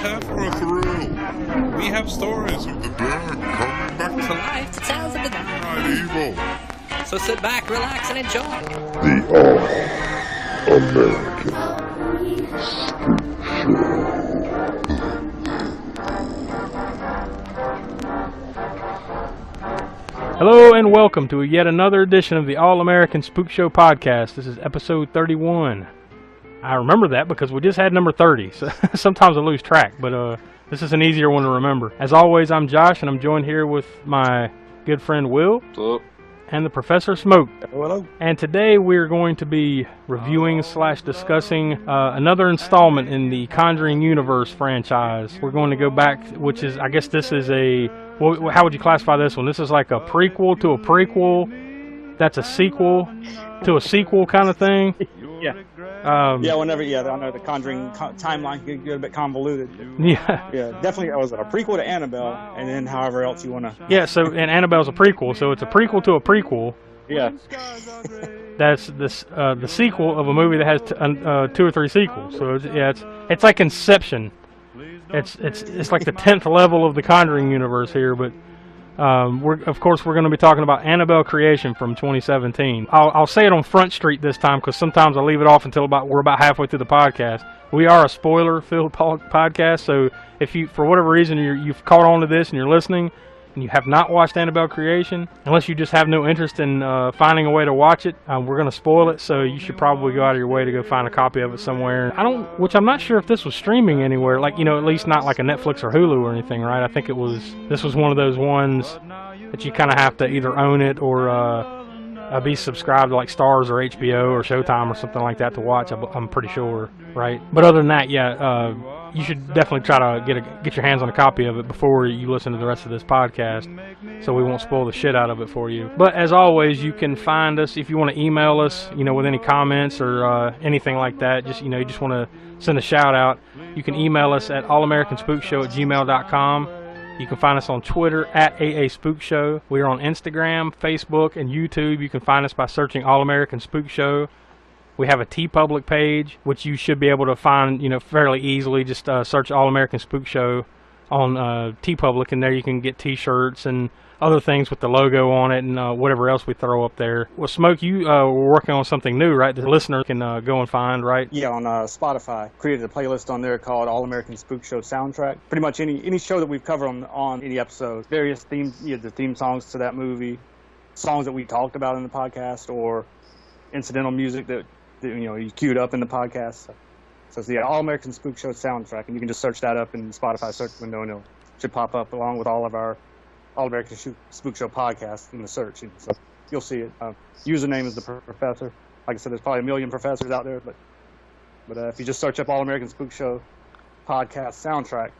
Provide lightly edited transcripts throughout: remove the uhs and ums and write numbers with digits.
have for a thrill. We have stories of the dead coming back to life. Tales of the night evil. So sit back, relax, and enjoy. The All-American Spookshow. Hello and welcome to yet another edition of the All-American Spookshow podcast. This is episode 31. I remember that because we just had number 30, so sometimes I lose track, but this is an easier one to remember. As always, I'm Josh, and I'm joined here with my good friend Will. What's up? And the Professor Smoke. Hello. And today we're going to be reviewing / discussing another installment in the Conjuring Universe franchise. We're going to go back, which is, I guess this is a, well, how would you classify this one? This is like a prequel to a prequel. That's a sequel to a sequel kind of thing. Yeah. I know the Conjuring timeline can get a bit convoluted. Yeah. Yeah, definitely. Was it a prequel to Annabelle, and then however else you want to. Yeah. So, and Annabelle's a prequel, so it's a prequel to a prequel. Yeah. That's this the sequel of a movie that has 2 or 3 sequels. So it's like Inception. It's like the 10th level of the Conjuring universe here, but. We're going to be talking about Annabelle Creation from 2017. I'll say it on Front Street this time because sometimes I leave it off until we're about halfway through the podcast. We are a spoiler-filled podcast, so if you, for whatever reason, you've caught on to this and you're listening and you have not watched Annabelle Creation, unless you just have no interest in finding a way to watch it, we're going to spoil it, so you should probably go out of your way to go find a copy of it somewhere. Which I'm not sure if this was streaming anywhere, like, you know, at least not like a Netflix or Hulu or anything, right? I think this was one of those ones that you kind of have to either own it or be subscribed to like Starz or HBO or Showtime or something like that to watch. I'm pretty sure, right? But other than that, you should definitely try to get your hands on a copy of it before you listen to the rest of this podcast, so we won't spoil the shit out of it for you. But as always, you can find us if you want to email us, you know, with any comments or anything like that. Just, you know, you just want to send a shout out. You can email us at allamericanspookshow@gmail.com. You can find us on Twitter at @AASpookShow. We are on Instagram, Facebook, and YouTube. You can find us by searching All American Spook Show. We have a TeePublic page, which you should be able to find, you know, fairly easily. Just search All American Spook Show on TeePublic, and there you can get T-shirts and other things with the logo on it and whatever else we throw up there. Well, Smoke, you were working on something new, right? The listener can go and find, right? Yeah, on Spotify. Created a playlist on there called All American Spook Show Soundtrack. Pretty much any show that we've covered on any episode. Various themes, the theme songs to that movie, songs that we talked about in the podcast, or incidental music that you queued up in the podcast. So it's the All American Spook Show Soundtrack, and you can just search that up in the Spotify search window, and it should pop up along with all of our All American Spook Show podcast in the search. So you'll see it. Username is the Professor. Like I said, there's probably a million professors out there, but if you just search up All American Spook Show podcast soundtrack,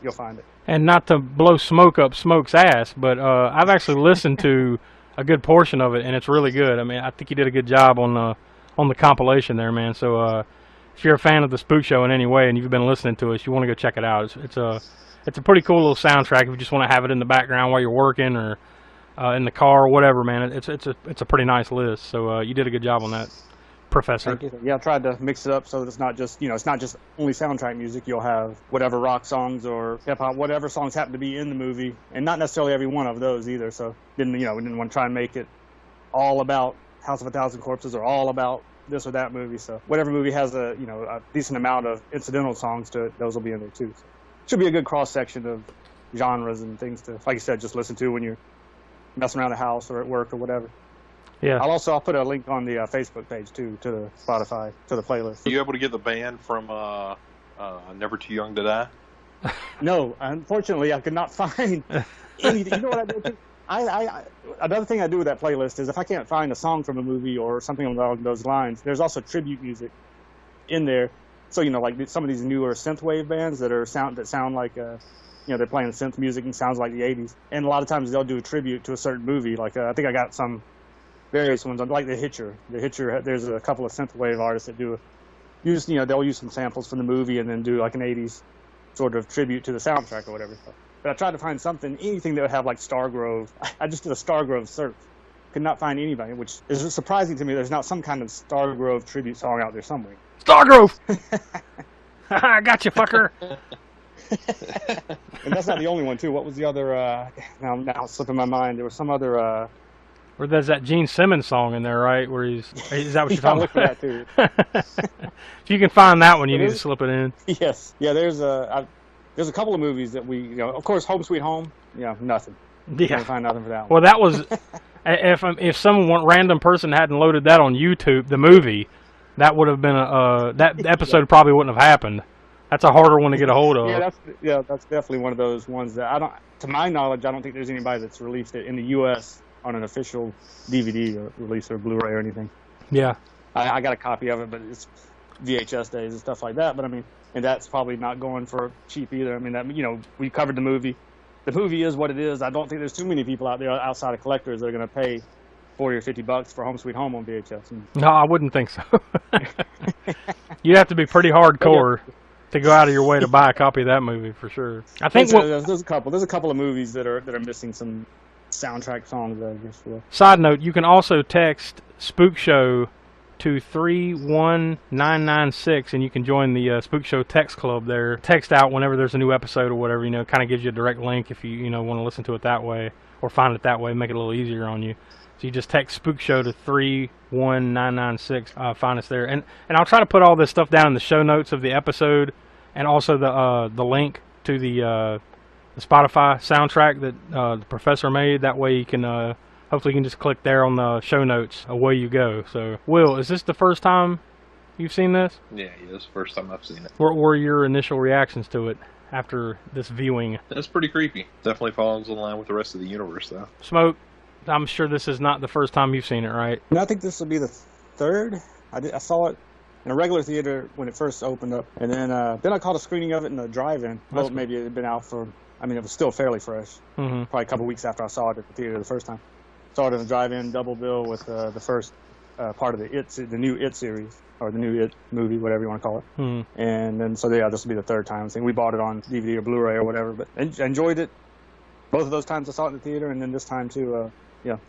you'll find it. And not to blow smoke up Smoke's ass, but I've actually listened to a good portion of it, and it's really good. I mean, I think you did a good job on the compilation there, man. So if you're a fan of the Spook Show in any way and you've been listening to us, you want to go check it out. It's a pretty cool little soundtrack if you just want to have it in the background while you're working or in the car or whatever, man. It's a pretty nice list. So you did a good job on that, Professor. Thank you. Yeah, I tried to mix it up so that it's not just only soundtrack music. You'll have whatever rock songs or hip hop, whatever songs happen to be in the movie, and not necessarily every one of those either. So we didn't want to try and make it all about House of a Thousand Corpses or all about this or that movie. So whatever movie has a decent amount of incidental songs to it, those will be in there too. So should be a good cross section of genres and things to, like you said, just listen to when you're messing around the house or at work or whatever. Yeah. I'll put a link on the Facebook page too, to the Spotify, to the playlist. Are you able to get the band from Never Too Young to Die? No, unfortunately, I could not find any. You know what I do? Another thing I do with that playlist is if I can't find a song from a movie or something along those lines, there's also tribute music in there. So like some of these newer synthwave bands that sound like they're playing synth music and sounds like the 80s. And a lot of times they'll do a tribute to a certain movie. Like I think I got some various ones like The Hitcher. The Hitcher, there's a couple of synthwave artists that they'll use some samples from the movie and then do like an 80s sort of tribute to the soundtrack or whatever. But I tried to find anything that would have like Stargrove. I just did a Stargrove search. Could not find anybody, which is surprising to me. There's not some kind of Stargrove tribute song out there somewhere. Stargrove! I got you, fucker! And that's not the only one too. What was the other? Now it's slipping my mind. There was some other. Or there's that Gene Simmons song in there, right? Where is that what you're I'll talking look for about? that too. If you can find that one, you need to is. slip it in. Yes. Yeah. There's a couple of movies that we, of course, Home Sweet Home. Nothing. Yeah. Can't find nothing for that one. Well, that was if some random person hadn't loaded that on YouTube, the movie, that would have been that episode probably wouldn't have happened. That's a harder one to get a hold of. That's definitely one of those ones that to my knowledge, I don't think there's anybody that's released it in the U.S. on an official DVD or release or Blu-ray or anything. Yeah. I got a copy of it, but it's VHS days and stuff like that. But I mean, and that's probably not going for cheap either. I mean, we covered the movie. The movie is what it is. I don't think there's too many people out there outside of collectors that are going to pay $40 or $50 for Home Sweet Home on VHS. No, I wouldn't think so. You'd have to be pretty hardcore to go out of your way to buy a copy of that movie for sure. I think there's a couple of movies that are missing some soundtrack songs, I guess. Side note, you can also text Spookshow to 31996 and you can join the Spookshow text club there. Text out whenever there's a new episode or whatever, kind of gives you a direct link if you want to listen to it that way or find it that way, make it a little easier on you. So you just text Spookshow to 31996, find us there. And I'll try to put all this stuff down in the show notes of the episode and also the link to the Spotify soundtrack that the professor made. That way you can hopefully you can just click there on the show notes. Away you go. So, Will, is this the first time you've seen this? Yeah, it's the first time I've seen it. What were your initial reactions to it after this viewing? That's pretty creepy. Definitely falls in line with the rest of the universe, though. Smoke, I'm sure this is not the first time you've seen it, right? No, I think this will be the third. I saw it in a regular theater when it first opened up, and then I caught a screening of it in a drive-in. Well, maybe it had been out for. I mean, it was still fairly fresh. Mm-hmm. Probably a couple weeks after I saw it at the theater the first time. Saw it in a drive-in double bill with the first part of the new It series, or the new It movie, whatever you want to call it. Mm-hmm. And then, so yeah, this will be the third time. I think we bought it on DVD or Blu-ray or whatever, but enjoyed it. Both of those times I saw it in the theater, and then this time too,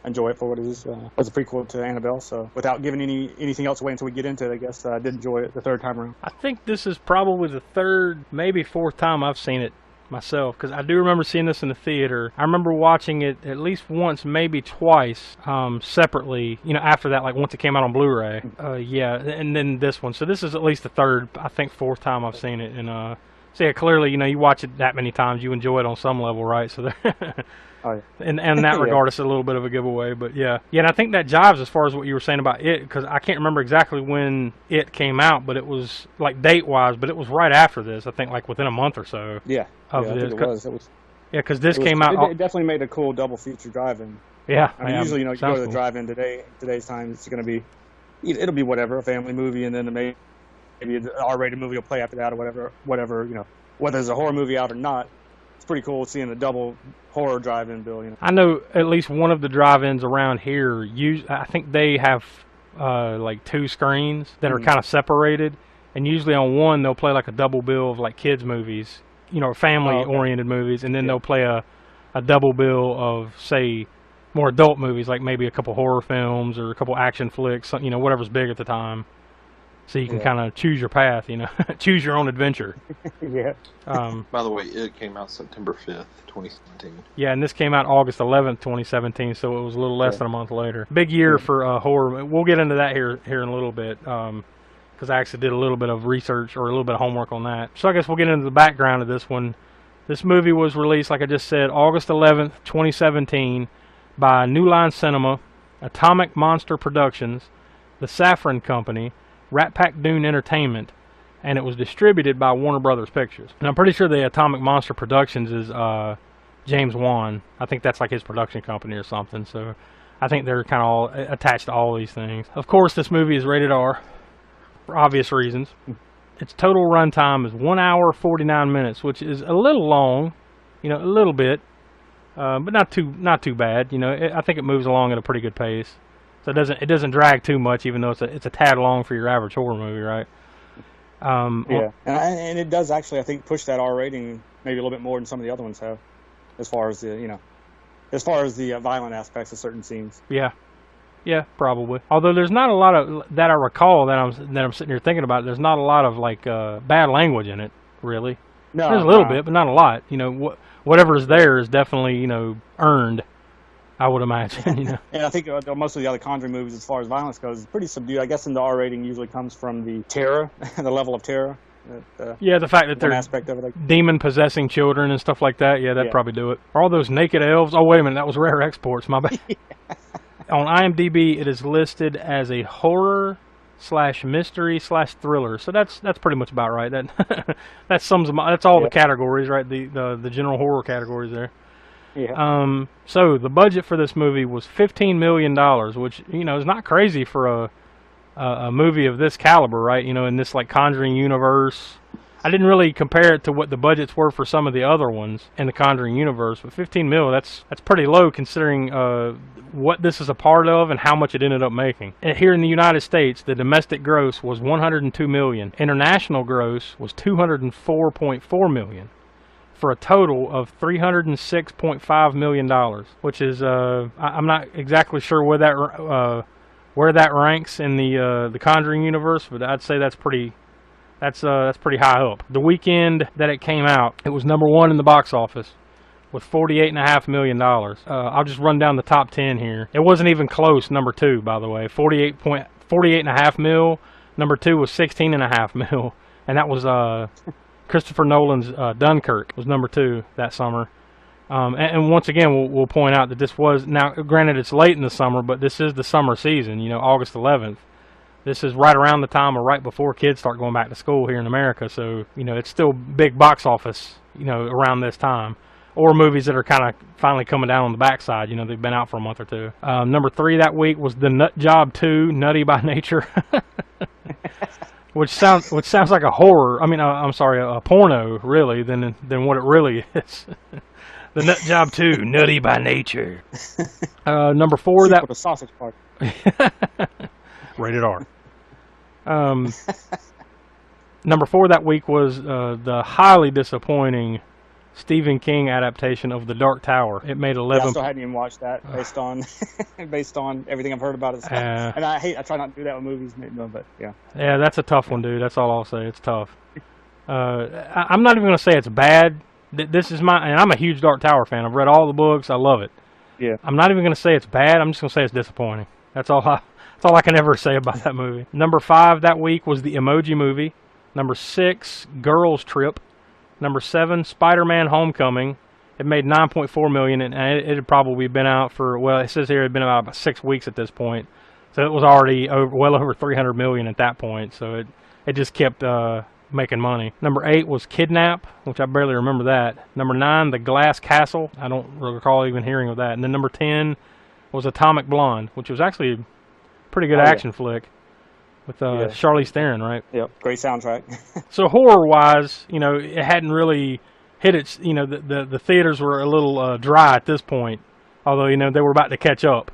enjoy it for what it is. As a prequel to Annabelle, so without giving anything else away until we get into it, I guess I did enjoy it the third time around. I think this is probably the third, maybe fourth time I've seen it myself, because I do remember seeing this in the theater. I remember watching it at least once, maybe twice, separately, after that, like once it came out on Blu-ray. And then this one. So this is at least the third, I think fourth time I've seen it. And so yeah, clearly, you watch it that many times, you enjoy it on some level, right? So Oh, yeah. and in that regard, it's a little bit of a giveaway, but yeah, and I think that jives as far as what you were saying about It, because I can't remember exactly when It came out, but it was like date-wise, but it was right after this. I think like within a month or so. Yeah, I think it was. Yeah, because this came out. It definitely made a cool double feature drive-in. Yeah, I mean, usually you go to the drive-in today's time, it's going to be, it'll be whatever, a family movie, and then maybe an R-rated movie will play after that, or whatever whether there's a horror movie out or not. It's pretty cool seeing a double horror drive-in bill. I know at least one of the drive-ins around here. I think they have like two screens that are kind of separated, and usually on one they'll play like a double bill of like kids movies, family-oriented movies, and then they'll play a double bill of, say, more adult movies, like maybe a couple horror films or a couple action flicks, whatever's big at the time. So you can kind of choose your path, choose your own adventure. Yeah. By the way, It came out September 5th, 2017. Yeah, and this came out August 11th, 2017, so it was a little less than a month later. Big year for horror. We'll get into that here in a little bit, because I actually did a little bit of research or a little bit of homework on that. So I guess we'll get into the background of this one. This movie was released, like I just said, August 11th, 2017, by New Line Cinema, Atomic Monster Productions, the Safran Company, Rat Pack Dune Entertainment, and it was distributed by Warner Brothers Pictures. And I'm pretty sure the Atomic Monster Productions is James Wan. I think that's like his production company or something. So I think they're kind of all attached to all these things. Of course, this movie is rated R for obvious reasons. Its total runtime is 1 hour 49 minutes, which is a little long, a little bit, but not too bad. I think it moves along at a pretty good pace. So it doesn't drag too much, even though it's a tad long for your average horror movie, right? And it does actually, I think, push that R rating maybe a little bit more than some of the other ones have, as far as the violent aspects of certain scenes. Yeah, probably. Although there's not a lot of that I recall that I'm sitting here thinking about. There's not a lot of like bad language in it, really. No, there's a little no. bit, but not a lot. You know, whatever is there is definitely, you know, earned, I would imagine, you know. And I think most of the other Conjuring movies, as far as violence goes, is pretty subdued. I guess in the R rating usually comes from the terror, the level of terror. Yeah, the fact that one they're aspect of it. demon possessing children and stuff like that, that'd probably do it. All those naked elves. Oh, wait a minute, that was Rare Exports, my bad. On IMDb, it is listed as a horror / mystery / thriller. So that's pretty much about right. That sums them. That's all the categories, right? The general horror categories there. Yeah. So the budget for this movie was $15 million, which, you know, is not crazy for a movie of this caliber, right? You know, in this like Conjuring universe. I didn't really compare it to what the budgets were for some of the other ones in the Conjuring universe, but 15 mil, that's pretty low considering what this is a part of and how much it ended up making. And here in the United States, the domestic gross was 102 million. International gross was 204.4 million. For a total of $306.5 million, which is I'm not exactly sure where that ranks in the Conjuring universe, but I'd say that's pretty high up. The weekend that it came out, it was number 1 in the box office with $48.5 million. I'll just run down the top 10 here. It wasn't even close. Number 2, by the way, 48.5 mil. Number 2 was 16.5 mil, and that was Christopher Nolan's Dunkirk was number 2 that summer. And once again, we'll point out that this was, now granted it's late in the summer, but this is the summer season, you know, August 11th. This is right around the time or right before kids start going back to school here in America, so, you know, it's still big box office, you know, around this time. Or movies that are kind of finally coming down on the backside, you know, they've been out for a month or two. Number 3 that week was The Nut Job 2, Nutty by Nature. Which sounds like a horror. I mean, I'm sorry, a porno, really, than what it really is. The Nut Job 2, Nutty by Nature. Number 4, that the sausage party. Rated R. Number 4 that week was the highly disappointing Stephen King adaptation of The Dark Tower. It made 11. I still hadn't even watched that based on everything I've heard about it. And I try not to do that with movies, but yeah. Yeah, that's a tough one, dude. That's all I'll say. It's tough. I'm not even going to say it's bad. This is and I'm a huge Dark Tower fan. I've read all the books. I love it. Yeah. I'm not even going to say it's bad. I'm just going to say it's disappointing. That's all I can ever say about that movie. Number 5 that week was The Emoji Movie. Number 6, Girls Trip. Number 7, Spider-Man Homecoming. It made $9.4 million, and it had probably been out for, well, it says here it had been about 6 weeks at this point. So it was already well over $300 million at that point. So it just kept making money. Number 8 was Kidnap, which I barely remember that. Number 9, The Glass Castle. I don't recall even hearing of that. And then number 10 was Atomic Blonde, which was actually a pretty good action flick. With Charlize Theron, right? Yep, great soundtrack. So horror-wise, you know, it hadn't really hit its, you know, the theaters were a little dry at this point. Although, you know, they were about to catch up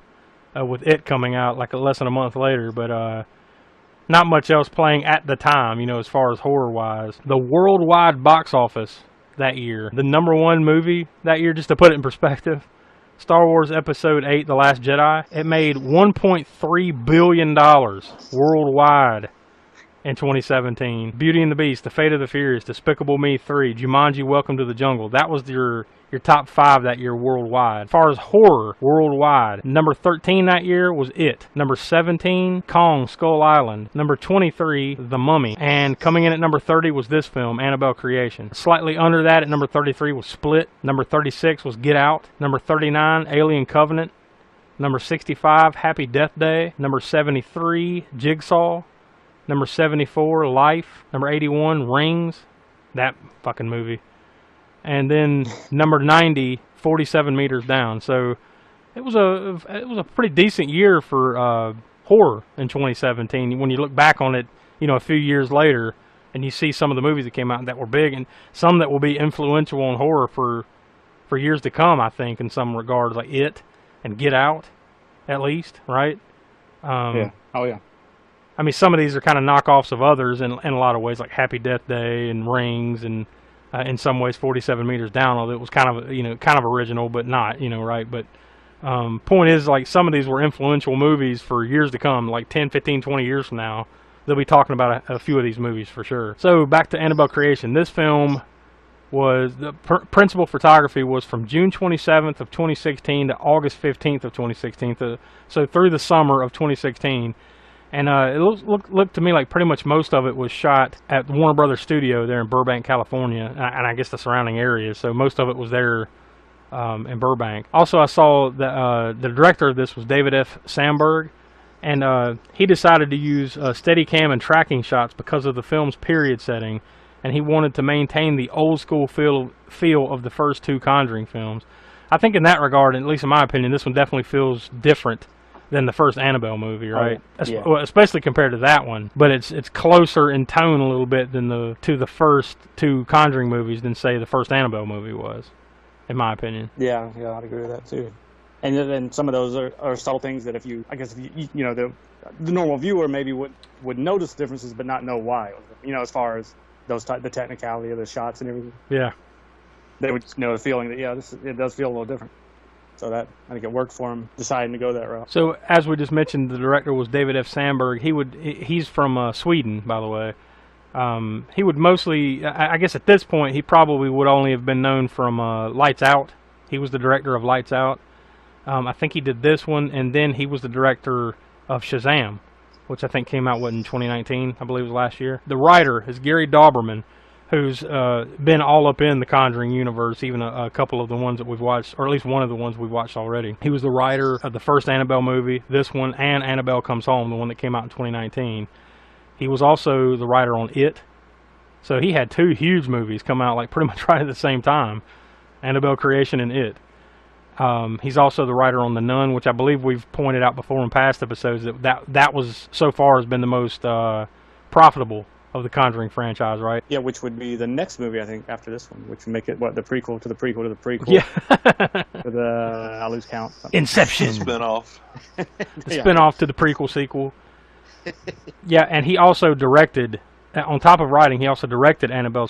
with it coming out like less than a month later. But not much else playing at the time, you know, as far as horror-wise. The worldwide box office that year, the number 1 movie that year, just to put it in perspective, Star Wars Episode 8, The Last Jedi, it made $1.3 billion worldwide in 2017. Beauty and the Beast, The Fate of the Furious, Despicable Me 3, Jumanji, Welcome to the Jungle. That was your top 5 that year worldwide. As far as horror worldwide, number 13 that year was It. Number 17, Kong, Skull Island. Number 23, The Mummy. And coming in at number 30 was this film, Annabelle Creation. Slightly under that at number 33 was Split. Number 36 was Get Out. Number 39, Alien Covenant. Number 65, Happy Death Day. Number 73, Jigsaw. Number 74, Life. Number 81, Rings. That fucking movie. And then number 90, 47 Meters Down. So it was a pretty decent year for horror in 2017. When you look back on it, you know, a few years later, and you see some of the movies that came out that were big, and some that will be influential on horror for years to come, I think, in some regards, like It and Get Out, at least, right? Yeah. Oh, yeah. I mean, some of these are kind of knockoffs of others in a lot of ways, like Happy Death Day and Rings, and in some ways 47 Meters Down, although it was kind of original, but not, you know, right? But point is, like, some of these were influential movies for years to come, like 10, 15, 20 years from now. They'll be talking about a few of these movies for sure. So back to Annabelle Creation. This film was the principal photography was from June 27th of 2016 to August 15th of 2016, so through the summer of 2016. And it looked to me like pretty much most of it was shot at the Warner Brothers studio there in Burbank, California, and I guess the surrounding areas. So most of it was there in Burbank. Also, I saw that the director of this was David F. Sandberg, and he decided to use Steadicam and tracking shots because of the film's period setting, and he wanted to maintain the old school feel of the first two Conjuring films. I think in that regard, at least in my opinion, this one definitely feels different than the first Annabelle movie, right? Yeah. Well, especially compared to that one. But it's closer in tone a little bit than the first two Conjuring movies than, say, the first Annabelle movie was, in my opinion. Yeah, I'd agree with that too. And then some of those are subtle things that if you know, the normal viewer maybe would notice differences but not know why. You know, as far as the technicality of the shots and everything. Yeah. They would just know the feeling that it does feel a little different. So that, I think it worked for him deciding to go that route. So as we just mentioned, the director was David F. Sandberg. He's from Sweden, by the way. He would mostly, I guess at this point, he probably would only have been known from Lights Out. He was the director of Lights Out. I think he did this one, and then he was the director of Shazam, which I think came out in 2019, I believe it was last year. The writer is Gary Dauberman, who's been all up in the Conjuring universe, even a couple of the ones that we've watched, or at least one of the ones we've watched already. He was the writer of the first Annabelle movie, this one, and Annabelle Comes Home, the one that came out in 2019. He was also the writer on It. So he had two huge movies come out like pretty much right at the same time, Annabelle Creation and It. He's also the writer on The Nun, which I believe we've pointed out before in past episodes that was so far has been the most profitable of the Conjuring franchise, right? Yeah, which would be the next movie, I think, after this one, which would make it, the prequel to the prequel to the prequel. Yeah. To the, I lose count. Inception. Spin-off. The spin-off to the prequel sequel. Yeah, and he also directed, on top of writing, he also directed Annabelle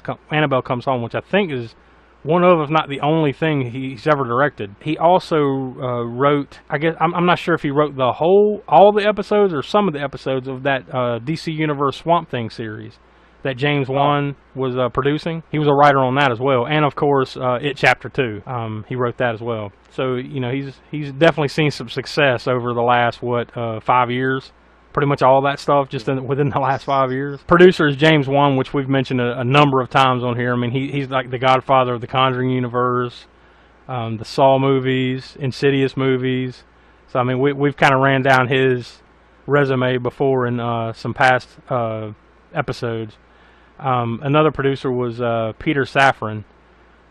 Comes Home, which I think is one of, if not the only thing he's ever directed. He also wrote, I guess, I'm not sure if he wrote all the episodes or some of the episodes of that DC Universe Swamp Thing series that James Wan was producing. He was a writer on that as well. And, of course, It Chapter 2. He wrote that as well. So, you know, he's definitely seen some success over the last, 5 years. Pretty much all that stuff just within the last 5 years. Producer is James Wan, which we've mentioned a number of times on here. I mean, he's like the godfather of the Conjuring Universe, the Saw movies, Insidious movies. So, I mean, we've kind of ran down his resume before in some past episodes. Another producer was Peter Safran,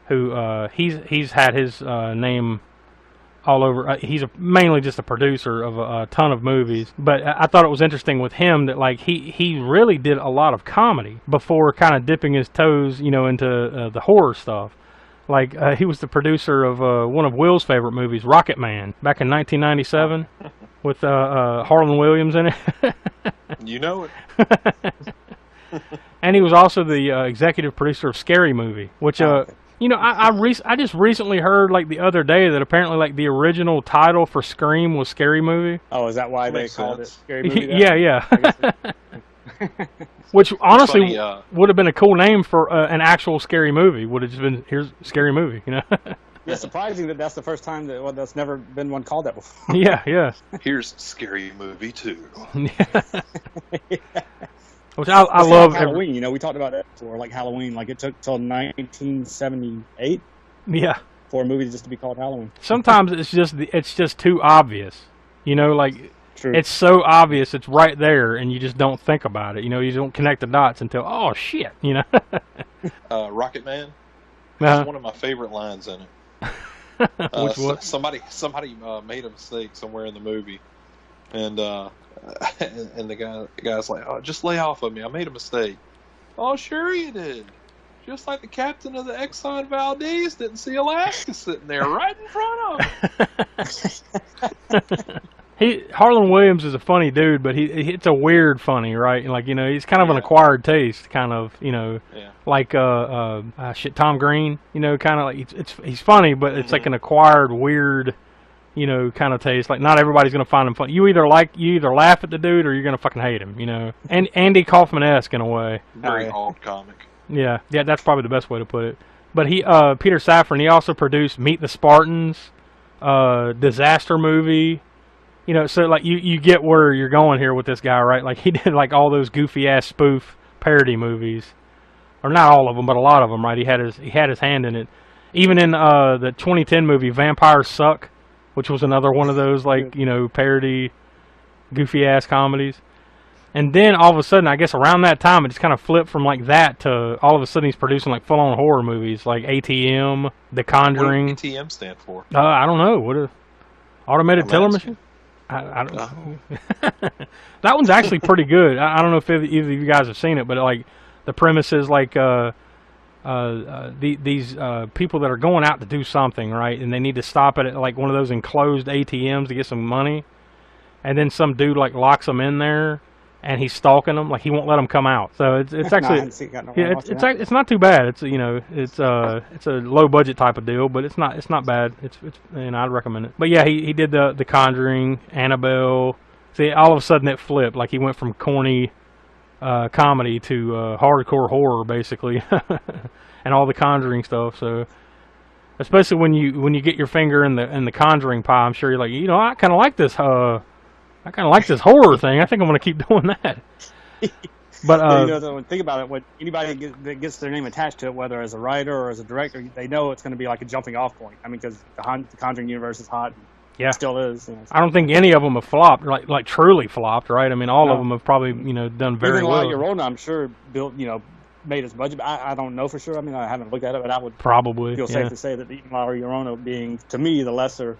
who he's had his name all over. He's mainly just a producer of a ton of movies, but I thought it was interesting with him that like he really did a lot of comedy before kind of dipping his toes, you know, into the horror stuff. Like he was the producer of one of Will's favorite movies, Rocket Man, back in 1997, with Harlan Williams in it. You know it. And he was also the executive producer of Scary Movie, which you know, I just recently heard, like, the other day that apparently, like, the original title for Scream was Scary Movie. Oh, is that why they called it Scary Movie? Yeah. Which, honestly, would have been a cool name for an actual scary movie. Would have just been, here's Scary Movie, you know? It's surprising that that's the first time that's never been one called that before. Yeah. Here's Scary Movie 2. Yeah. Which I love. Halloween, you know, we talked about that before, like Halloween. Like, it took till 1978 for a movie just to be called Halloween. Sometimes it's just too obvious. You know, like, True. It's so obvious, it's right there, and you just don't think about it. You know, you don't connect the dots until, oh, shit, you know. Rocket Man. Uh-huh. That's one of my favorite lines in it. Which one? Somebody made a mistake somewhere in the movie, and the guy's like, "Oh, just lay off of me. I made a mistake." "Oh, sure you did. Just like the captain of the Exxon Valdez didn't see Alaska sitting there right in front of him." Harlan Williams is a funny dude, but it's a weird funny, right? Like, you know, he's kind of an acquired taste, kind of, you know, like Tom Green, you know, kind of like he's funny, but it's like an acquired weird, you know, kind of taste. Like, not everybody's gonna find him funny. You either laugh at the dude or you're gonna fucking hate him, you know. And Andy Kaufman-esque in a way. Very alt comic. Yeah, that's probably the best way to put it. But Peter Safran, he also produced Meet the Spartans, disaster movie. You know, so like you get where you're going here with this guy, right? Like he did like all those goofy ass spoof parody movies, or not all of them, but a lot of them, right? He had his hand in it. Even in the 2010 movie Vampires Suck, which was another one of those like parody goofy ass comedies. And then all of a sudden, I guess around that time, it just kind of flipped from like that to all of a sudden he's producing like full on horror movies like ATM, The Conjuring. What does ATM stand for? I don't know. What a automated teller machine? I don't know. That one's actually pretty good. I don't know if either of you guys have seen it, but like the premise is like these people that are going out to do something, right? And they need to stop at like one of those enclosed ATMs to get some money. And then some dude like locks them in there, and he's stalking them. Like he won't let them come out. So it's actually it's not too bad. It's it's a low budget type of deal, but it's not bad. It's I'd recommend it. But yeah, he did the Conjuring, Annabelle. See, all of a sudden it flipped. Like he went from corny comedy to hardcore horror basically, and all the Conjuring stuff. So especially when you get your finger in the Conjuring pie, I'm sure you're like, I kind of like this. I kind of like this horror thing. I think I'm going to keep doing that. But think about it. When anybody that gets their name attached to it, whether as a writer or as a director, they know it's going to be like a jumping off point. I mean, because the Conjuring universe is hot. Yeah, it still is. I don't think any of them have flopped, like truly flopped, right? I mean, all of them have probably done very well. Even La Llorona, I'm sure, made its budget. I don't know for sure. I mean, I haven't looked at it, but I would probably feel safe to say that even La Llorona being, to me, the lesser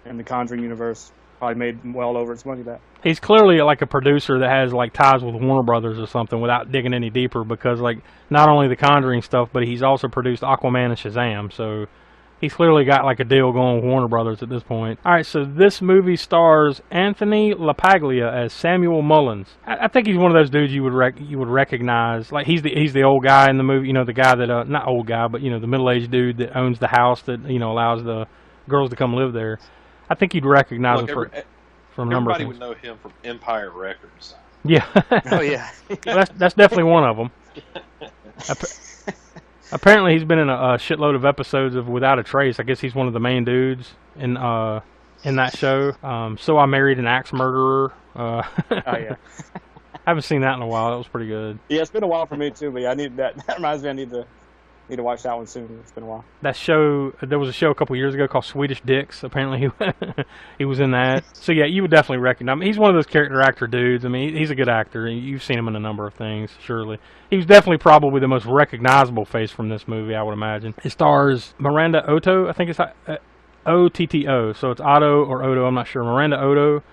in the Conjuring universe, probably made well over its money back. He's clearly like a producer that has like ties with Warner Brothers or something without digging any deeper, because like not only the Conjuring stuff, but he's also produced Aquaman and Shazam. So he's clearly got like a deal going with Warner Brothers at this point. All right, so this movie stars Anthony Lapaglia as Samuel Mullins. I think he's one of those dudes you would recognize. Like he's the old guy in the movie, the guy that not old guy, but the middle-aged dude that owns the house that allows the girls to come live there. I think you'd recognize him from a number of things. Everybody would know him from Empire Records. Yeah. Oh yeah. That's definitely one of them. Apparently, he's been in a shitload of episodes of Without a Trace. I guess he's one of the main dudes in that show. So I Married an Axe Murderer. Oh yeah. I haven't seen that in a while. That was pretty good. Yeah, it's been a while for me too. But yeah, that reminds me. I need to watch that one soon. It's been a while. That show, there was a show a couple years ago called Swedish Dicks. Apparently, he was in that. So yeah, you would definitely recognize him. He's one of those character actor dudes. I mean, he's a good actor. You've seen him in a number of things, surely. He was definitely probably the most recognizable face from this movie, I would imagine. It stars Miranda Otto. I think it's O-T-T-O. So it's Otto or Odo. I'm not sure. Miranda Otto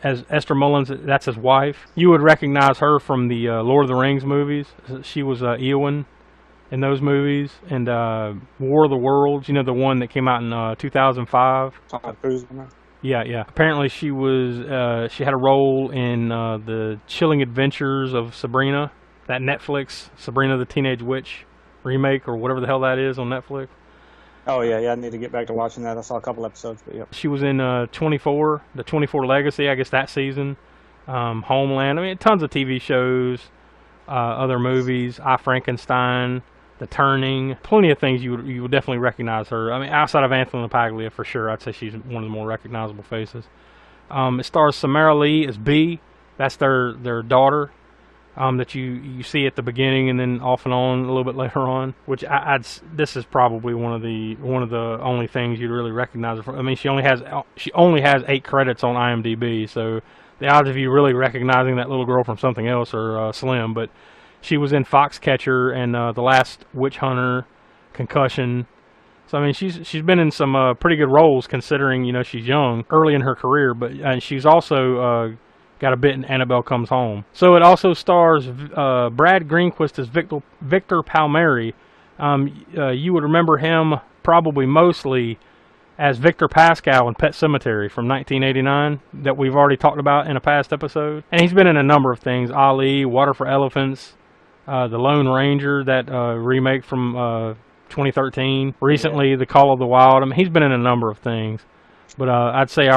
as Esther Mullins. That's his wife. You would recognize her from the Lord of the Rings movies. She was Eowyn in those movies, and War of the Worlds, the one that came out in 2005. Yeah. Apparently she had a role in the Chilling Adventures of Sabrina, that Netflix Sabrina the Teenage Witch remake, or whatever the hell that is on Netflix. Oh yeah, I need to get back to watching that. I saw a couple episodes, but yeah. She was in 24, the 24 Legacy, I guess that season. Homeland. I mean, tons of TV shows, other movies. I, Frankenstein, The Turning, plenty of things you would definitely recognize her. I mean, outside of Anthony Lapaglia, for sure, I'd say she's one of the more recognizable faces. It stars Samara Lee as Bee. That's their daughter that you see at the beginning and then off and on a little bit later on. Which this is probably one of the only things you'd really recognize her from. I mean, she only has 8 credits on IMDb, so the odds of you really recognizing that little girl from something else are slim. But she was in Foxcatcher and The Last Witch Hunter, Concussion. So I mean, she's been in some pretty good roles considering she's young, early in her career. But she's also got a bit in Annabelle Comes Home. So it also stars Brad Greenquist as Victor Palmieri. You would remember him probably mostly as Victor Pascal in Pet Sematary from 1989 that we've already talked about in a past episode. And he's been in a number of things: Ali, Water for Elephants, The Lone Ranger, that remake from 2013. Recently, The Call of the Wild. I mean, he's been in a number of things. But I'd say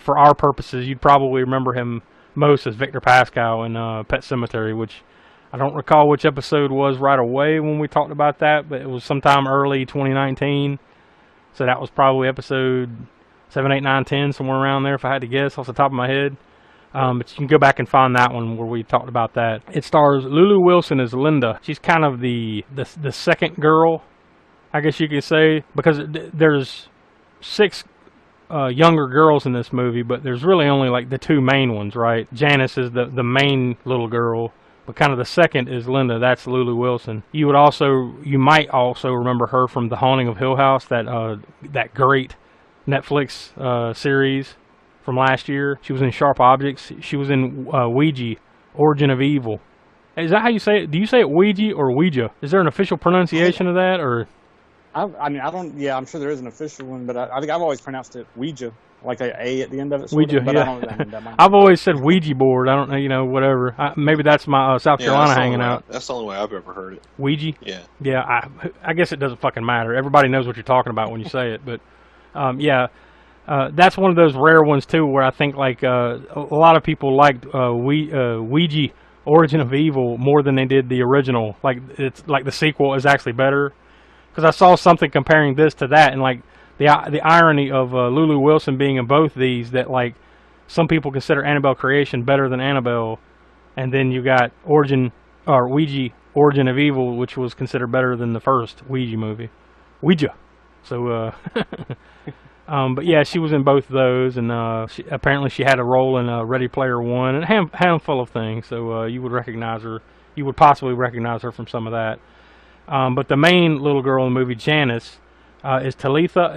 for our purposes, you'd probably remember him most as Victor Pascal in Pet Sematary, which I don't recall which episode was right away when we talked about that, but it was sometime early 2019. So that was probably episode 7, 8, 9, 10, somewhere around there if I had to guess off the top of my head. But you can go back and find that one where we talked about that. It stars Lulu Wilson as Linda. She's kind of the second girl, I guess you could say, because there's 6 younger girls in this movie, but there's really only like the 2 main ones, right? Janice is the main little girl, but kind of the second is Linda. That's Lulu Wilson. You might also remember her from The Haunting of Hill House, that great Netflix series from last year. She was in Sharp Objects. She was in Ouija, Origin of Evil. Is that how you say it? Do you say it Ouija or Ouija? Is there an official pronunciation of that, or? I mean, I don't. Yeah, I'm sure there is an official one, but I think I've always pronounced it Ouija, like a at the end of it. Ouija, but yeah. that might I've always said Ouija board. I don't know, whatever. Maybe that's my South Carolina hanging out. That's the only way I've ever heard it. Ouija? Yeah. Yeah, I guess it doesn't fucking matter. Everybody knows what you're talking about when you say it, but yeah. That's one of those rare ones too, where I think like a lot of people liked Ouija Origin of Evil more than they did the original. Like it's like the sequel is actually better, because I saw something comparing this to that, and like the irony of Lulu Wilson being in both these, that like some people consider Annabelle Creation better than Annabelle, and then you got Ouija Origin of Evil, which was considered better than the first Ouija movie. Ouija. So but yeah, she was in both of those, and apparently she had a role in Ready Player One and a handful of things. So you would recognize her. You would possibly recognize her from some of that. But the main little girl in the movie, Janice, is Talitha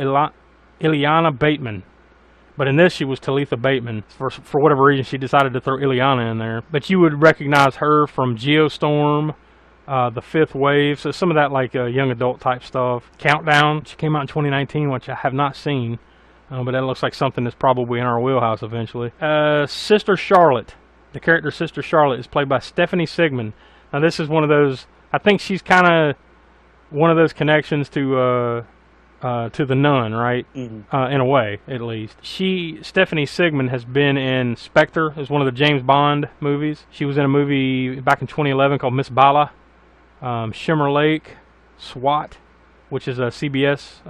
Ileana Bateman. But in this, she was Talitha Bateman. For whatever reason, she decided to throw Ileana in there. But you would recognize her from Geostorm, The Fifth Wave, so some of that like young adult type stuff. Countdown, she came out in 2019, which I have not seen, but that looks like something that's probably in our wheelhouse eventually. Sister Charlotte, the character Sister Charlotte is played by Stephanie Sigmund. Now this is one of those, I think she's kind of one of those connections to The Nun, right? Mm-hmm. In a way, at least. Stephanie Sigmund has been in Spectre, as one of the James Bond movies. She was in a movie back in 2011 called Miss Bala. Shimmer Lake, SWAT, which is a CBS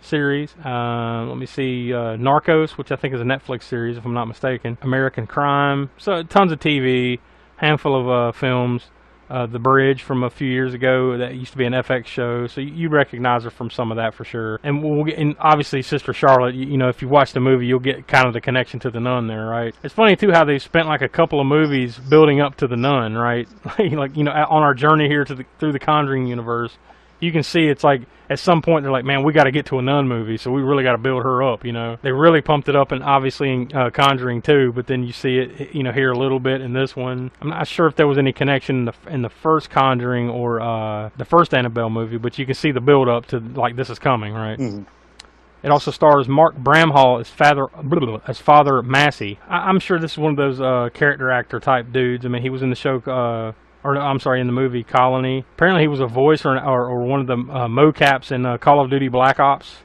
series. Let me see, Narcos, which I think is a Netflix series, if I'm not mistaken. American Crime, so tons of TV, handful of films. The Bridge from a few years ago, that used to be an FX show, so you recognize her from some of that for sure. And and obviously Sister Charlotte, if you watch the movie, you'll get kind of the connection to the Nun there, right? It's funny too how they spent like a couple of movies building up to the Nun, right? Like on our journey here through the Conjuring Universe, you can see it's like at some point they're like, man, we got to get to a Nun movie, so we really got to build her up. They really pumped it up, and obviously in Conjuring 2, but then you see it, here a little bit in this one. I'm not sure if there was any connection in the first Conjuring or the first Annabelle movie, but you can see the build up to like this is coming, right? Mm-hmm. It also stars Mark Bramhall as Father Massey. I'm sure this is one of those character actor type dudes. I mean, he was in the show. In the movie Colony. Apparently he was a voice or one of the mocaps in Call of Duty Black Ops,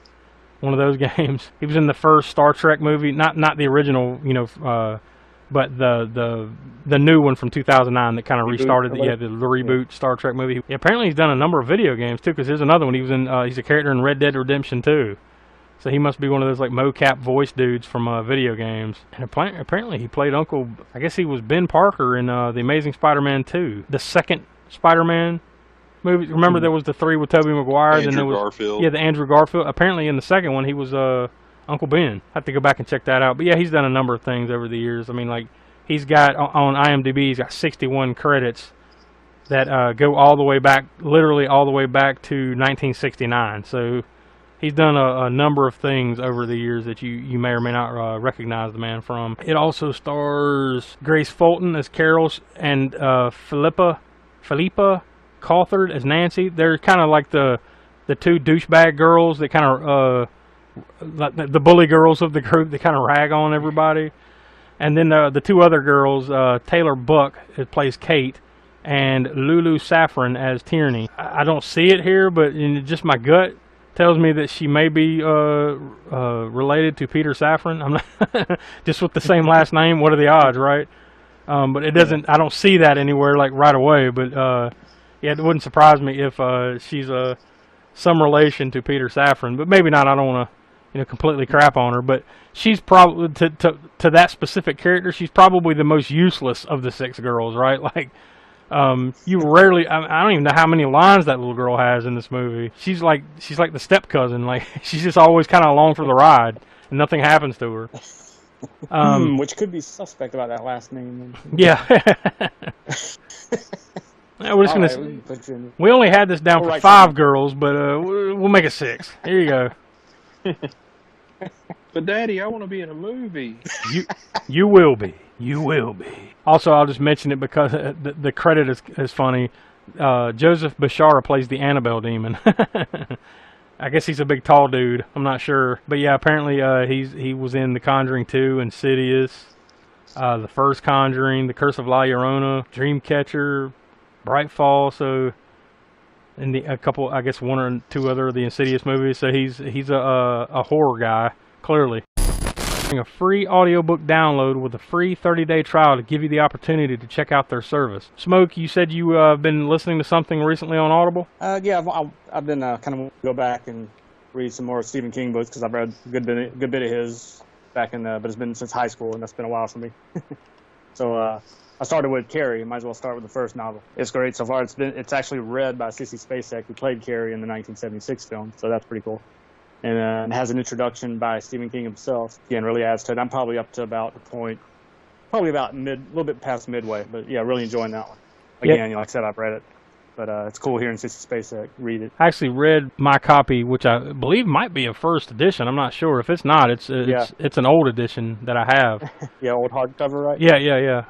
one of those games. He was in the first Star Trek movie, not the original, but the new one from 2009 that kind of restarted the reboot Star Trek movie. Yeah, apparently he's done a number of video games too, because here's another one. He was in he's a character in Red Dead Redemption 2. So he must be one of those like mocap voice dudes from video games. And apparently he played Uncle, I guess he was Ben Parker in The Amazing Spider-Man 2. The second Spider-Man movie. Remember there was the 3 with Tobey Maguire? Garfield. Yeah, the Andrew Garfield. Apparently in the second one he was Uncle Ben. I have to go back and check that out. But yeah, he's done a number of things over the years. I mean, like, he's got, on IMDb, he's got 61 credits that go all the way back, literally all the way back to 1969. So he's done a number of things over the years that you may or may not recognize the man from. It also stars Grace Fulton as Carol and Philippa Cawthard as Nancy. They're kind of like the 2 douchebag girls that kind of the bully girls of the group that kind of rag on everybody. And then the 2 other girls, Taylor Buck plays Kate, and Lulu Safran as Tierney. I don't see it here, but in just my gut tells me that she may be related to Peter Safran. I'm not just with the same last name. What are the odds, right? But it doesn't. I don't see that anywhere like right away. But yeah, it wouldn't surprise me if she's some relation to Peter Safran, but maybe not. I don't want to, completely crap on her. But she's probably to that specific character. She's probably the most useless of the 6 girls, right? Like, you rarely. I don't even know how many lines that little girl has in this movie. She's like the step cousin. Like, she's just always kind of along for the ride, and nothing happens to her. Which could be suspect about that last name. Yeah. We're just gonna. We only had this down for 5 girls, but we'll make it 6. Here you go. But Daddy, I want to be in a movie. You will be. You will be. Also, I'll just mention it because the credit is funny. Joseph Bashara plays the Annabelle demon. I guess he's a big tall dude. I'm not sure, but yeah, apparently he was in The Conjuring 2, Insidious, the first Conjuring, The Curse of La Llorona, Dreamcatcher, Brightfall. So, and a couple, I guess 1 or 2 other of the Insidious movies. So he's a horror guy, clearly. A free audiobook download with a free 30-day trial to give you the opportunity to check out their service. Smoke, you said you been listening to something recently on Audible? Yeah, I've been kind of go back and read some more Stephen King books because I've read a good bit of his back in, but it's been since high school, and that's been a while for me. So I started with Carrie. Might as well start with the first novel. It's great so far. It's actually read by Sissy Spacek, who played Carrie in the 1976 film, so that's pretty cool. And it has an introduction by Stephen King himself. Again, really adds to it. I'm probably up to about the point, probably about a little bit past midway. But yeah, really enjoying that one. Again, like I said, I've read it. But it's cool hearing Sissy Spacek read it. I actually read my copy, which I believe might be a first edition. I'm not sure. If it's not, it's an old edition that I have. Yeah, old hardcover, right? Yeah. Yeah,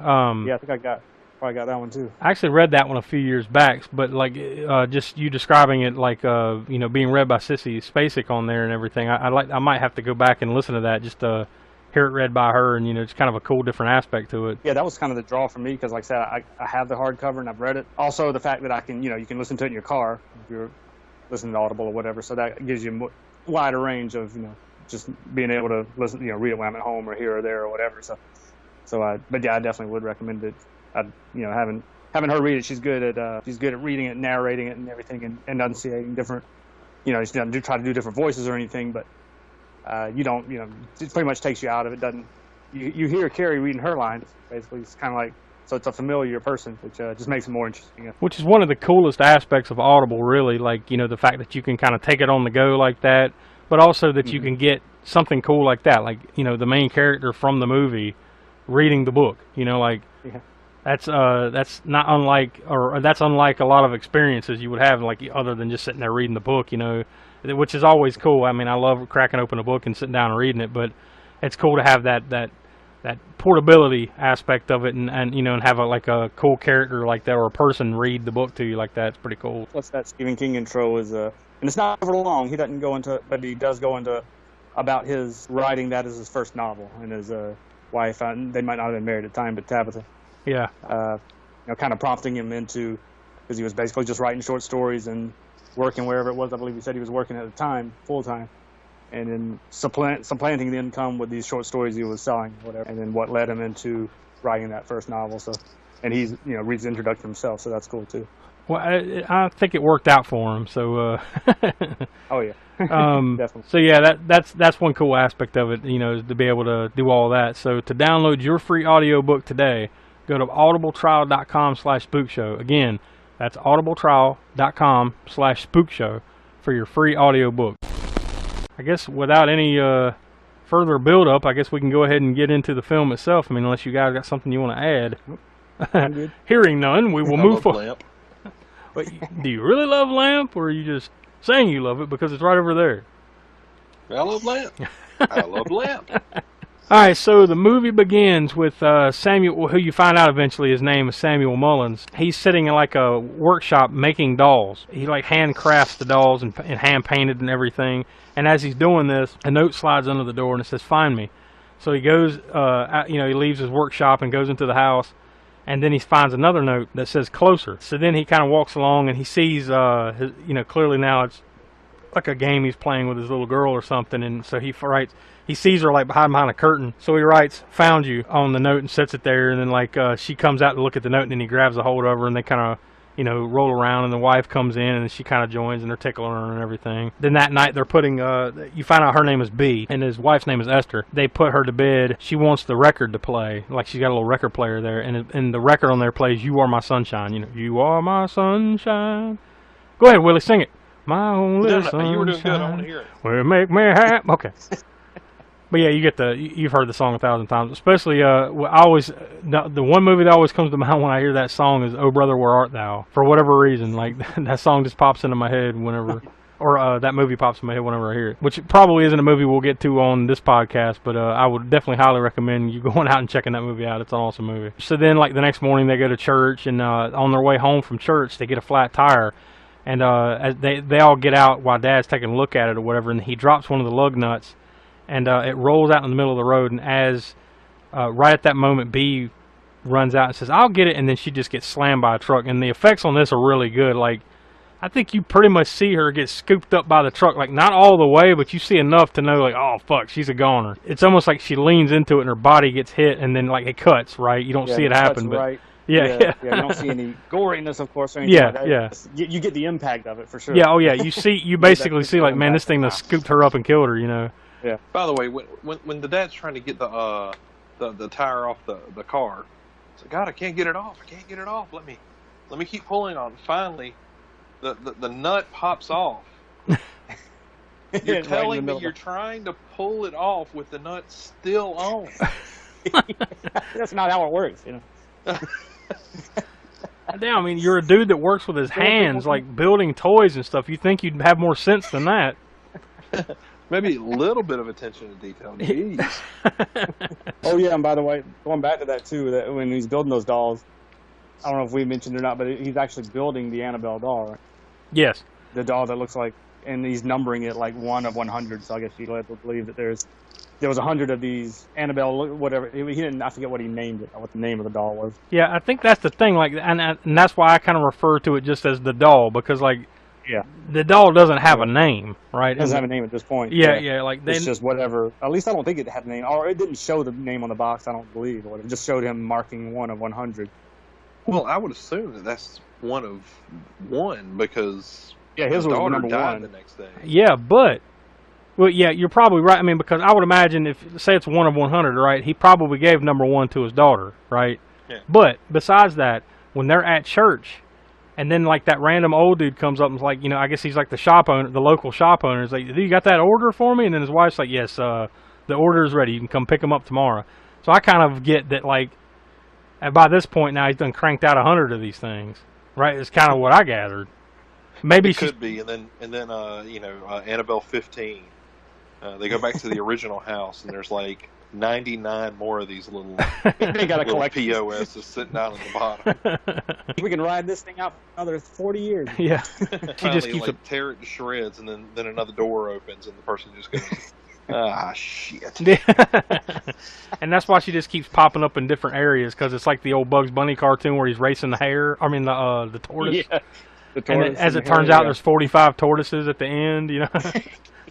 I think I probably got that one too. I actually read that one a few years back, but like just you describing it, like being read by Sissy Spacek on there and everything. I might have to go back and listen to that just to hear it read by her, and it's kind of a cool different aspect to it. Yeah, that was kind of the draw for me because, like I said, I have the hardcover and I've read it. Also, the fact that I can, you can listen to it in your car if you're listening to Audible or whatever. So that gives you a wider range of, just being able to listen, read it when I'm at home or here or there or whatever. But yeah, I definitely would recommend it. Having her read it, she's good at reading it, narrating it, and everything, and enunciating different. She doesn't try to do different voices or anything, but it pretty much takes you out of it. Doesn't you hear Carrie reading her lines? Basically, it's kind of like, so it's a familiar person, which just makes it more interesting. Which is one of the coolest aspects of Audible, really. Like the fact that you can kind of take it on the go like that, but also that you can get something cool like that, like the main character from the movie reading the book. Yeah. That's not unlike, or that's unlike a lot of experiences you would have, like other than just sitting there reading the book, which is always cool. I mean, I love cracking open a book and sitting down and reading it, but it's cool to have that portability aspect of it, and have a cool character like that or a person read the book to you like that. It's pretty cool. Plus, that Stephen King intro is and it's not for long. He doesn't go into, but he does go into about his writing that as his first novel, and his wife. They might not have been married at the time, but Tabitha. Yeah. Kind of prompting him into, because he was basically just writing short stories and working wherever it was. I believe he said he was working at the time, full time, and then supplanting the income with these short stories he was selling, whatever. And then what led him into writing that first novel. So, and he's reads the introduction himself, so that's cool too. Well, I think it worked out for him. So. Oh yeah. Definitely. So yeah, that's one cool aspect of it. Is to be able to do all that. So to download your free audiobook today, go to audibletrial.com/spookshow. Again, that's audibletrial.com/spookshow for your free audiobook. I guess without any further build-up, I guess we can go ahead and get into the film itself. I mean, unless you guys got something you want to add. I'm good. Hearing none, we will move forward. But do you really love Lamp, or are you just saying you love it because it's right over there? I love Lamp. I love Lamp. All right, so the movie begins with Samuel, who you find out eventually his name is Samuel Mullins. He's sitting in like a workshop making dolls. He like handcrafts the dolls and hand painted and everything. And as he's doing this, a note slides under the door and it says, "Find me." So he goes, he leaves his workshop and goes into the house. And then he finds another note that says "Closer." So then he kind of walks along and he sees, clearly now it's like a game he's playing with his little girl or something, and so he writes. He sees her like behind a curtain, so he writes "found you" on the note and sets it there, and then like she comes out to look at the note, and then he grabs a hold of her, and they kind of roll around, and the wife comes in, and she kind of joins, and they're tickling her and everything. Then that night they're putting you find out her name is B, and his wife's name is Esther. They put her to bed. She wants the record to play, like she's got a little record player there, and the record on there plays "You Are My Sunshine." You are my sunshine. Go ahead, Willie, sing it. My only sunshine. You were doing good. I want to hear it. Will make me happy. Okay. But yeah, you've heard the song 1,000 times. Especially, the one movie that always comes to mind when I hear that song is "Oh Brother, Where Art Thou?" For whatever reason, like that song just pops into my head whenever, or that movie pops in my head whenever I hear it. Which probably isn't a movie we'll get to on this podcast, but I would definitely highly recommend you going out and checking that movie out. It's an awesome movie. So then, like the next morning, they go to church, and on their way home from church, they get a flat tire. And as they all get out while Dad's taking a look at it or whatever, and he drops one of the lug nuts, and it rolls out in the middle of the road. And as right at that moment, B runs out and says, "I'll get it," and then she just gets slammed by a truck. And the effects on this are really good. Like, I think you pretty much see her get scooped up by the truck, like not all the way, but you see enough to know, like, oh fuck, she's a goner. It's almost like she leans into it and her body gets hit, and then like it cuts. Right, you don't see it happen, but. Right. Yeah. You don't see any goriness, of course, or anything like that. Yeah. You get the impact of it for sure. Yeah, oh yeah, you basically see like, man, this thing that scooped her up and killed her, Yeah. By the way, when the dad's trying to get the tire off the car, it's like, God, I can't get it off. Let me keep pulling on it. Finally, the nut pops off. You're telling me you're trying to pull it off with the nut still on. That's not how it works, Damn, I mean, you're a dude that works with his hands, like building toys and stuff. You think you'd have more sense than that? Maybe a little bit of attention to detail. Jeez. Oh yeah, and by the way, going back to that too, that when he's building those dolls, I don't know if we mentioned or not, but he's actually building the Annabelle doll, right? Yes. The doll that looks like, and he's numbering it like 1 of 100. So I guess you led to believe that there was 100 of these Annabelle, whatever. He didn't. I forget what he named it. What the name of the doll was. Yeah, I think that's the thing. Like, and that's why I kind of refer to it just as the doll, because like, yeah, the doll doesn't have a name, right? It doesn't have a name at this point. Yeah. Like it's just whatever. At least I don't think it had a name, or it didn't show the name on the box. I don't believe, or it just showed him marking 1 of 100. Well, I would assume that that's 1 of 1 because his was number died 1 the next day. Yeah, but. Well, yeah, you're probably right. I mean, because I would imagine if, say it's 1 of 100, right, he probably gave number 1 to his daughter, right? Yeah. But besides that, when they're at church, and then like that random old dude comes up and is like, I guess he's like the shop owner, the local shop owner, is like, "Do you got that order for me?" And then his wife's like, "Yes, the order is ready. You can come pick them up tomorrow." So I kind of get that, like, by this point now he's done cranked out 100 of these things, right? It's kind of what I gathered. Maybe it could be, and then Annabelle 15. They go back to the original house, and there's like 99 more of these little POSs sitting down at the bottom. We can ride this thing out for another 40 years. Yeah. She just keeps tear it to shreds, and then another door opens, and the person just goes, "Ah, shit." And that's why she just keeps popping up in different areas, because it's like the old Bugs Bunny cartoon where he's racing the the tortoise. Yeah. The tortoise, and as it turns out, there's 45 tortoises at the end,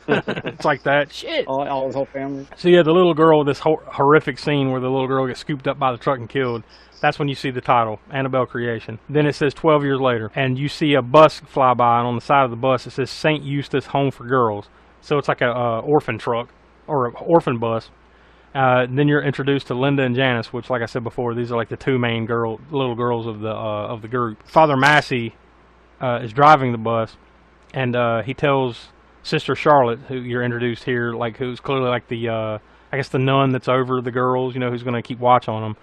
It's like that. Shit. All his whole family. So yeah, the little girl, this horrific scene where the little girl gets scooped up by the truck and killed. That's when you see the title, Annabelle Creation. Then it says 12 years later, and you see a bus fly by, and on the side of the bus it says St. Eustace Home for Girls. So it's like a orphan truck or an orphan bus. Then you're introduced to Linda and Janice, which, like I said before, these are like the 2 main little girls of the group. Father Massey is driving the bus, and he tells Sister Charlotte, who you're introduced here, like who's clearly like the I guess the nun that's over the girls, who's going to keep watch on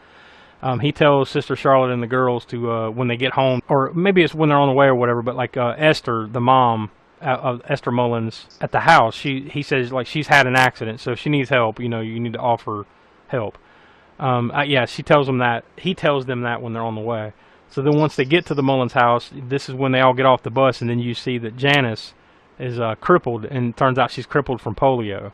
them. He tells Sister Charlotte and the girls to when they get home, or maybe it's when they're on the way or whatever, but like Esther, the mom, Esther Mullins, at the house, he says like she's had an accident, so if she needs help, you need to offer help. She tells them that. He tells them that when they're on the way. So then once they get to the Mullins house, this is when they all get off the bus, and then you see that Janice is crippled, and turns out she's crippled from polio.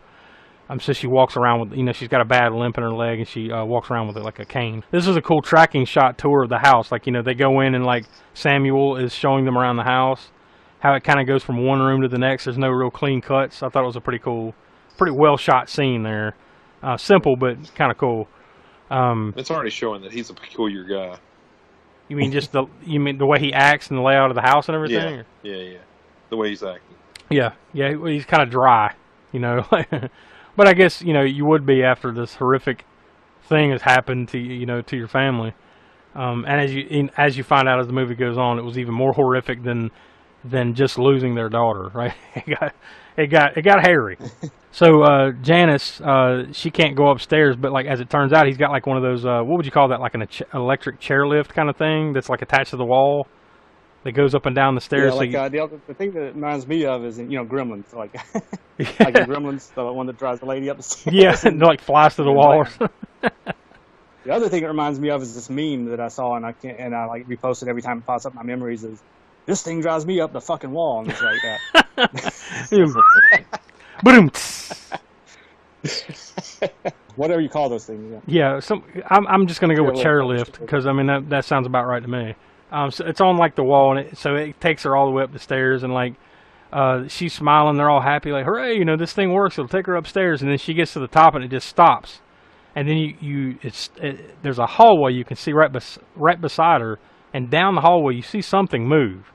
So she walks around with, she's got a bad limp in her leg, and she walks around with it like a cane. This is a cool tracking shot tour of the house. Like, they go in, and like Samuel is showing them around the house, how it kind of goes from one room to the next. There's no real clean cuts. I thought it was a pretty cool, pretty well shot scene there. Simple, but kind of cool. It's already showing that he's a peculiar guy. You mean the way he acts and the layout of the house and everything? Yeah. The way he's acting. Yeah. He's kind of dry, you know. But I guess you would be after this horrific thing has happened to to your family. And as you find out as the movie goes on, it was even more horrific than just losing their daughter. Right? It got hairy. So Janice, she can't go upstairs, but like as it turns out, he's got like one of those what would you call that? Like an electric chairlift kind of thing that's like attached to the wall that goes up and down the stairs. Yeah, the thing that it reminds me of is Gremlins, like like in Gremlins, the one that drives the lady up the stairs. Yeah, and like flies to the wall. Or something. The other thing it reminds me of is this meme that I saw and I like repost it every time it pops up in my memories. Is this thing drives me up the fucking wall, and it's like that. Boom. Whatever you call those things. Yeah, I'm just gonna go with chairlift because I mean that sounds about right to me. So it's on like the wall, and so it takes her all the way up the stairs, and like she's smiling. They're all happy, like hooray! This thing works. It'll take her upstairs, and then she gets to the top, and it just stops. And then there's a hallway you can see right beside her, and down the hallway you see something move.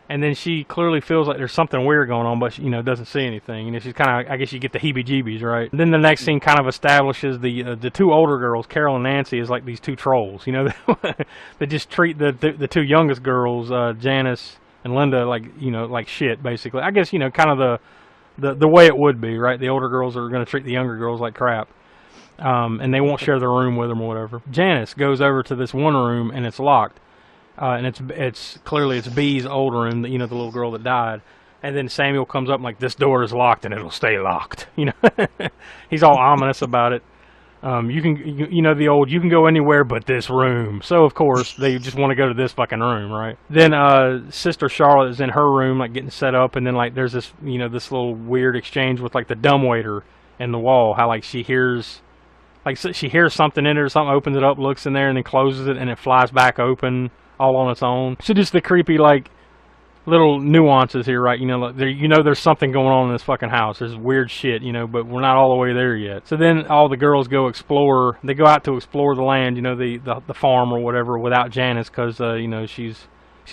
And then she clearly feels like there's something weird going on, but doesn't see anything. She's kind of, I guess you get the heebie-jeebies, right? And then the next scene kind of establishes the two older girls, Carol and Nancy, as like these two trolls. They just treat the two youngest girls, Janice and Linda, like shit, basically. I guess kind of the way it would be, right? The older girls are going to treat the younger girls like crap. And they won't share their room with them or whatever. Janice goes over to this one room and it's locked, and it's clearly Bee's old room, the little girl that died. And then Samuel comes up and like, this door is locked and it'll stay locked. He's all ominous about it. You can go anywhere but this room. So of course they just want to go to this fucking room, right? Then Sister Charlotte is in her room like getting set up, and then like there's this this little weird exchange with like the dumbwaiter in the wall. How like she hears something in it or something, opens it up, looks in there, and then closes it, and it flies back open all on its own. So just the creepy, like, little nuances here, right? There's something going on in this fucking house. There's weird shit, but we're not all the way there yet. So then all the girls go explore. They go out to explore the land, the farm or whatever, without Janice, because, she's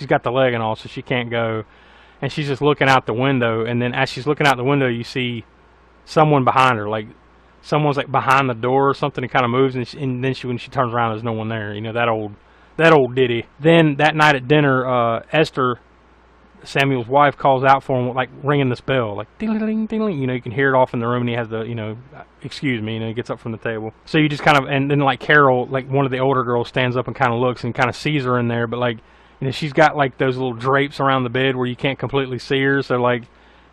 got the leg and all, so she can't go. And she's just looking out the window, and then as she's looking out the window, you see someone behind her, like, someone's like behind the door or something. It kind of moves, and then when she turns around, there's no one there. That old ditty. Then that night at dinner, Esther, Samuel's wife, calls out for him, like ringing this bell, like ding, ding, ding. You can hear it off in the room, and he has the, excuse me. He gets up from the table. So you just kind of, and then like Carol, like one of the older girls, stands up and kind of looks and kind of sees her in there, but like, she's got like those little drapes around the bed where you can't completely see her. So like,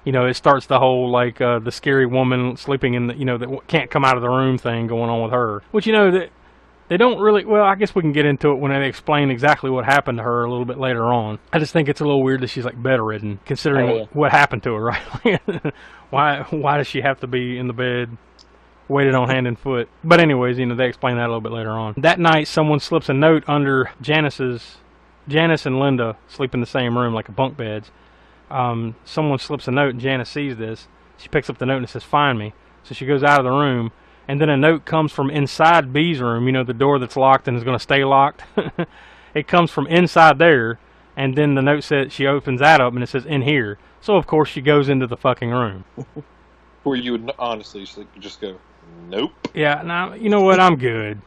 it starts the whole, like, the scary woman sleeping in the, that can't come out of the room thing going on with her. Which, that they don't really, well, I guess we can get into it when they explain exactly what happened to her a little bit later on. I just think it's a little weird that she's, like, bedridden, considering what happened to her, right? Why does she have to be in the bed, weighted on hand and foot? But anyways, they explain that a little bit later on. That night, someone slips a note under Janice and Linda sleep in the same room, like a bunk beds. Someone slips a note, and Janice sees this. She picks up the note and it says, "Find me." So she goes out of the room, and then a note comes from inside Bee's room, the door that's locked and is going to stay locked. It comes from inside there, and then the note says, she opens that up and it says, "In here." So of course she goes into the fucking room. Where you would honestly just go, nope. Yeah, now, you know what? I'm good.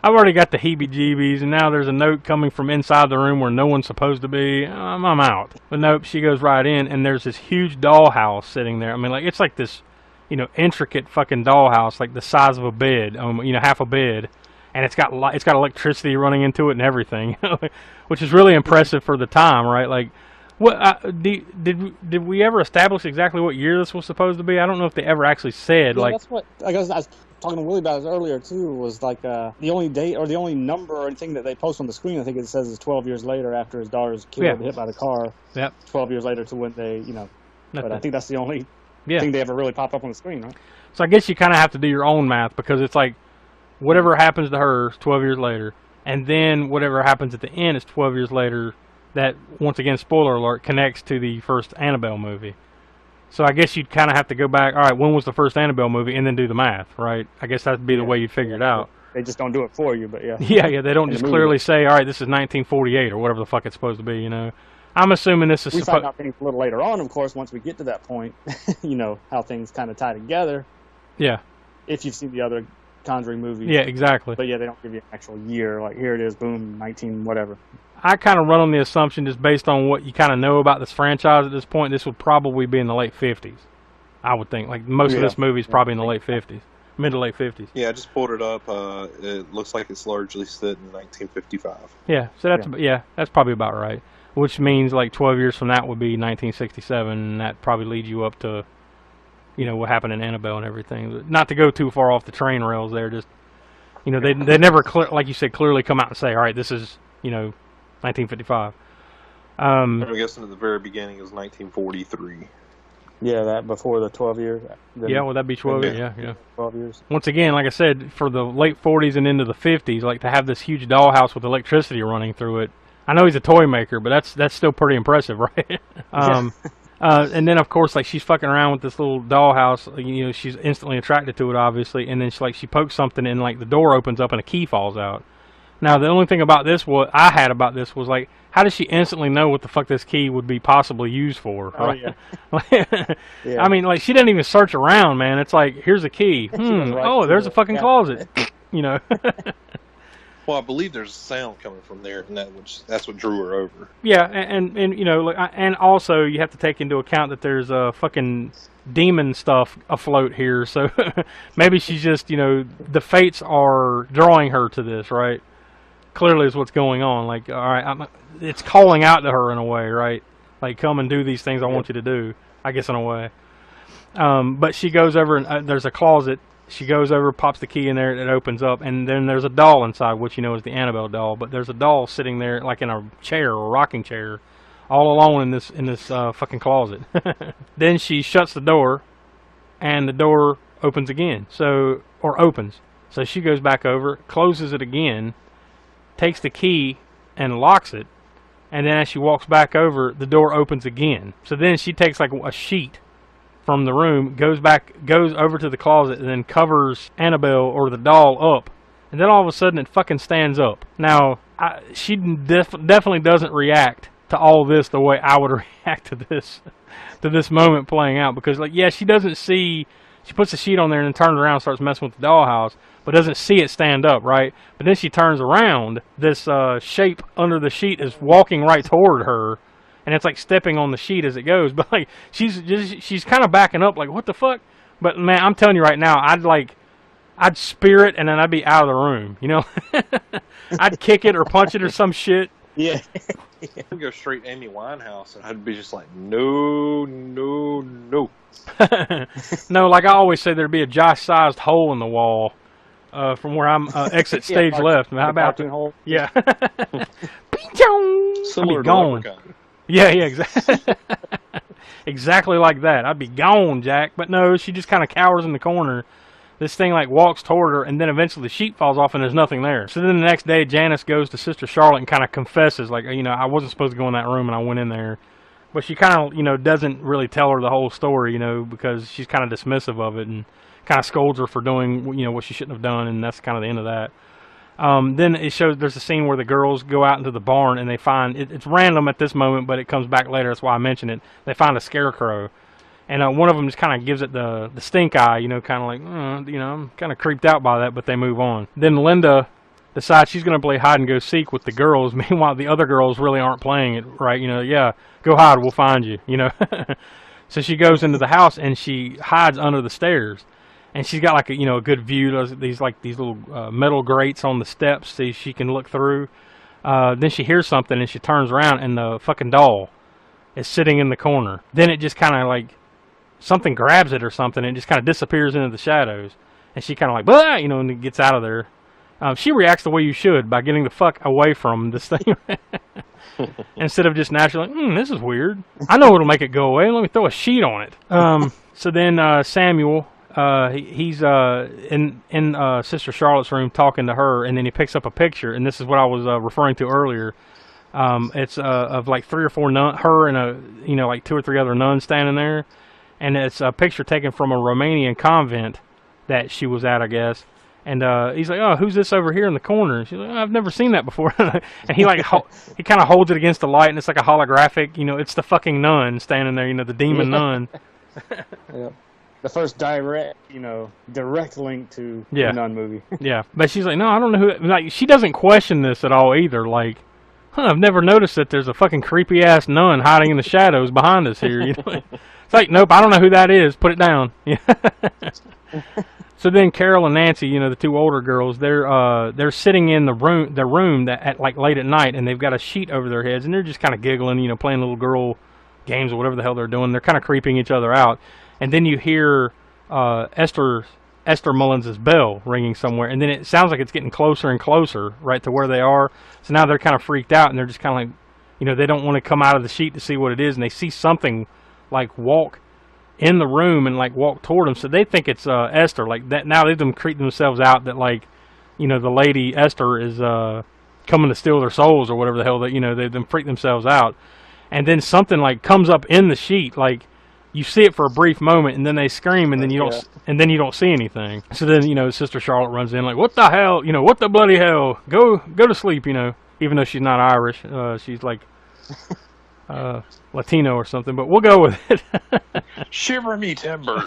I've already got the heebie-jeebies, and now there's a note coming from inside the room where no one's supposed to be. I'm out. But nope, she goes right in, and there's this huge dollhouse sitting there. I mean, like, it's like this, intricate fucking dollhouse, like the size of a bed, half a bed, and it's got electricity running into it and everything, which is really impressive for the time, right? Like, what did we ever establish exactly what year this was supposed to be? I don't know if they ever actually said. Yeah, that's what I guess I was talking to Willie about it earlier too. Was like the only date or the only number or anything that they post on the screen. I think it says is 12 years later after his daughter's killed, hit by the car. Yep. 12 years later to when they, But I think that's the only thing they ever really pop up on the screen, right? So I guess you kind of have to do your own math, because it's like whatever happens to her is 12 years later, and then whatever happens at the end is 12 years later that, once again, spoiler alert, connects to the first Annabelle movie. So I guess you'd kind of have to go back, all right, when was the first Annabelle movie, and then do the math, right? I guess that'd be the way you'd figure it out. They just don't do it for you, but yeah. Yeah, they don't just clearly say, all right, this is 1948 or whatever the fuck it's supposed to be, you know. I'm assuming this is... We find out things a little later on, of course, once we get to that point, you know, how things kind of tie together. Yeah. If you've seen the other Conjuring movies. Yeah, exactly. But yeah, they don't give you an actual year. Like, here it is, boom, 19 whatever. I kind of run on the assumption, just based on what you kind of know about this franchise at this point, this would probably be in the late 50s. I would think. Like, most of this movie is probably in the late 50s. Mid to late 50s. Yeah, I just pulled it up. It looks like it's largely set in 1955. Yeah, so that's probably about right. Which means like 12 years from that would be 1967, and that probably leads you up to, you know, what happened in Annabelle and everything. Not to go too far off the train rails there, just, you know, they never, like you said, clearly come out and say, all right, this is, you know, 1955. I'm guessing at the very beginning is 1943. Yeah, that before the 12 years. Yeah, well, that'd be 12 years, yeah. 12 years. Once again, like I said, for the late 40s and into the 50s, like, to have this huge dollhouse with electricity running through it. I know he's a toy maker, but that's still pretty impressive, right? And then, of course, like, she's fucking around with this little dollhouse. You know, she's instantly attracted to it, obviously. And then she pokes something, and, like, the door opens up and a key falls out. Now, the only thing about this, what I had about this was, like, how does she instantly know what the fuck this key would be possibly used for? Right? Oh, yeah. I mean, like, she didn't even search around, man. It's like, here's a key. Oh, there's a fucking closet. You know. Well, I believe there's a sound coming from there, and that's what drew her over. Yeah, and you know, and also you have to take into account that there's fucking demon stuff afloat here, so maybe she's just, you know, the fates are drawing her to this, right? Clearly is what's going on. Like, all right, it's calling out to her in a way, right? Like, come and do these things I want you to do, I guess, in a way. But she goes over, and there's a closet. She goes over, pops the key in there, it opens up, and then there's a doll inside, which you know is the Annabelle doll. But there's a doll sitting there, like in a chair, a rocking chair, all alone in this fucking closet. Then she shuts the door, and the door opens again. So she goes back over, closes it again, takes the key and locks it, and then as she walks back over, the door opens again. So then she takes like a sheet from the room, goes over to the closet, and then covers Annabelle or the doll up, and then all of a sudden it fucking stands up. Now, she definitely doesn't react to all this the way I would react to this moment playing out, because, like, yeah, she doesn't see. She puts the sheet on there and then turns around and starts messing with the dollhouse, but doesn't see it stand up, right? But then she turns around. This shape under the sheet is walking right toward her, and it's like stepping on the sheet as it goes. But like she's kind of backing up, like, what the fuck? But man, I'm telling you right now, I'd spear it and then I'd be out of the room. You know, I'd kick it or punch it or some shit. Yeah. I'd go straight Amy Winehouse, and I'd be just like, no. No, like I always say, there'd be a Josh-sized hole in the wall from where I'm exit stage left. How about that? Hole. Yeah. Similar to gone. Leprechaun. Yeah, exactly. Exactly like that. I'd be gone, Jack. But no, she just kind of cowers in the corner. This thing like walks toward her, and then eventually the sheet falls off, and there's nothing there. So then the next day, Janice goes to Sister Charlotte and kind of confesses, like, you know, I wasn't supposed to go in that room, and I went in there. But she kind of, you know, doesn't really tell her the whole story, you know, because she's kind of dismissive of it and kind of scolds her for doing, you know, what she shouldn't have done, and that's kind of the end of that. Then it shows there's a scene where the girls go out into the barn, and they find, it's random at this moment, but it comes back later, that's why I mentioned it. They find a scarecrow, and one of them just kind of gives it the stink eye, you know, kind of like, you know, I'm kind of creeped out by that, but they move on. Then Linda decides she's going to play hide and go seek with the girls. Meanwhile, the other girls really aren't playing it right. You know, yeah, go hide, we'll find you, you know. So she goes into the house and she hides under the stairs. And she's got like a, you know, a good view. These little metal grates on the steps so she can look through. Then she hears something and she turns around and the fucking doll is sitting in the corner. Then it just kind of like, something grabs it or something and it just kind of disappears into the shadows. And she kind of like, bah! You know, and it gets out of there. She reacts the way you should, by getting the fuck away from this thing. Instead of just naturally, this is weird. I know what'll make it go away. Let me throw a sheet on it. So then Samuel, he's in Sister Charlotte's room talking to her, and then he picks up a picture, and this is what I was referring to earlier. It's of like 3 or 4 her and like 2 or 3 other nuns standing there, and it's a picture taken from a Romanian convent that she was at, I guess. And he's like, "Oh, who's this over here in the corner?" And she's like, "Oh, I've never seen that before." And he like he kind of holds it against the light, and it's like a holographic. It's the fucking nun standing there. The demon nun. Yeah. The first direct link to Yeah. the Nun movie. Yeah, but she's like, "No, I don't know who." Like, she doesn't question this at all either. Like, I've never noticed that there's a fucking creepy ass nun hiding in the shadows behind us here. It's like, nope, I don't know who that is. Put it down. Yeah. So then Carol and Nancy, the 2 older girls, they're sitting in their room that at like late at night, and they've got a sheet over their heads, and they're just kind of giggling, playing little girl games or whatever the hell they're doing. They're kind of creeping each other out, and then you hear Esther Mullins' bell ringing somewhere, and then it sounds like it's getting closer and closer right to where they are. So now they're kind of freaked out, and they're just kind of like, they don't want to come out of the sheet to see what it is, and they see something like walk in the room and like walk toward them, so they think it's Esther. Like that now, they've them creep themselves out that like, the lady Esther is coming to steal their souls or whatever the hell that they've them freak themselves out, and then something like comes up in the sheet, like you see it for a brief moment, and then they scream, and then you don't see anything. So then Sister Charlotte runs in like, "What the hell? What the bloody hell? Go to sleep." Even though she's not Irish, she's like Latino or something, but we'll go with it. Shiver me timbers.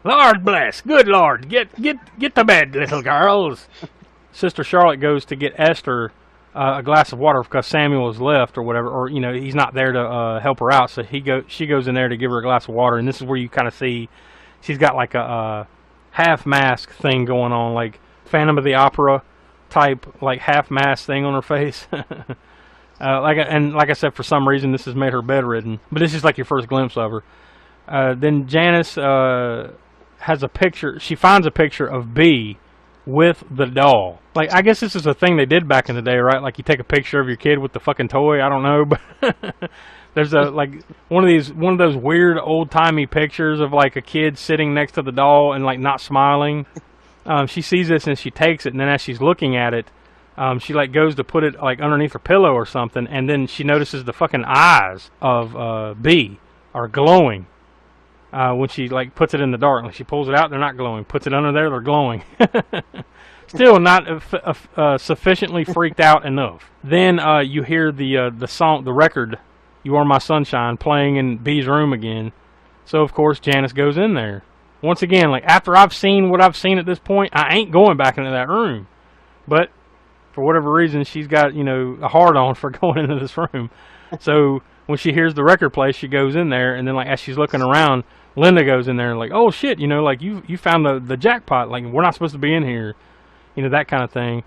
Lord bless, good Lord, get to bed, little girls. Sister Charlotte goes to get Esther a glass of water because Samuel has left or whatever, or he's not there to help her out. So she goes in there to give her a glass of water, and this is where you kind of see she's got like a half mask thing going on, like Phantom of the Opera type, like half mask thing on her face. Like I said, for some reason this has made her bedridden, but this is like your first glimpse of her. Then Janice has a picture. She finds a picture of B with the doll. Like, I guess this is a thing they did back in the day, right? Like, you take a picture of your kid with the fucking toy. I don't know, but there's one of those weird old timey pictures of like a kid sitting next to the doll and like not smiling. She sees this and she takes it, and then as she's looking at it, she like goes to put it like underneath her pillow or something, and then she notices the fucking eyes of B are glowing. When she like puts it in the dark, like she pulls it out, they're not glowing. Puts it under there, they're glowing. Still not sufficiently freaked out enough. Then you hear the song, the record, "You Are My Sunshine," playing in B's room again. So of course Janice goes in there. Once again, like after I've seen what I've seen at this point, I ain't going back into that room. But for whatever reason, she's got a hard on for going into this room. So when she hears the record play, she goes in there, and then like as she's looking around, Linda goes in there and like, "Oh shit, like you found the jackpot. Like we're not supposed to be in here." That kind of thing.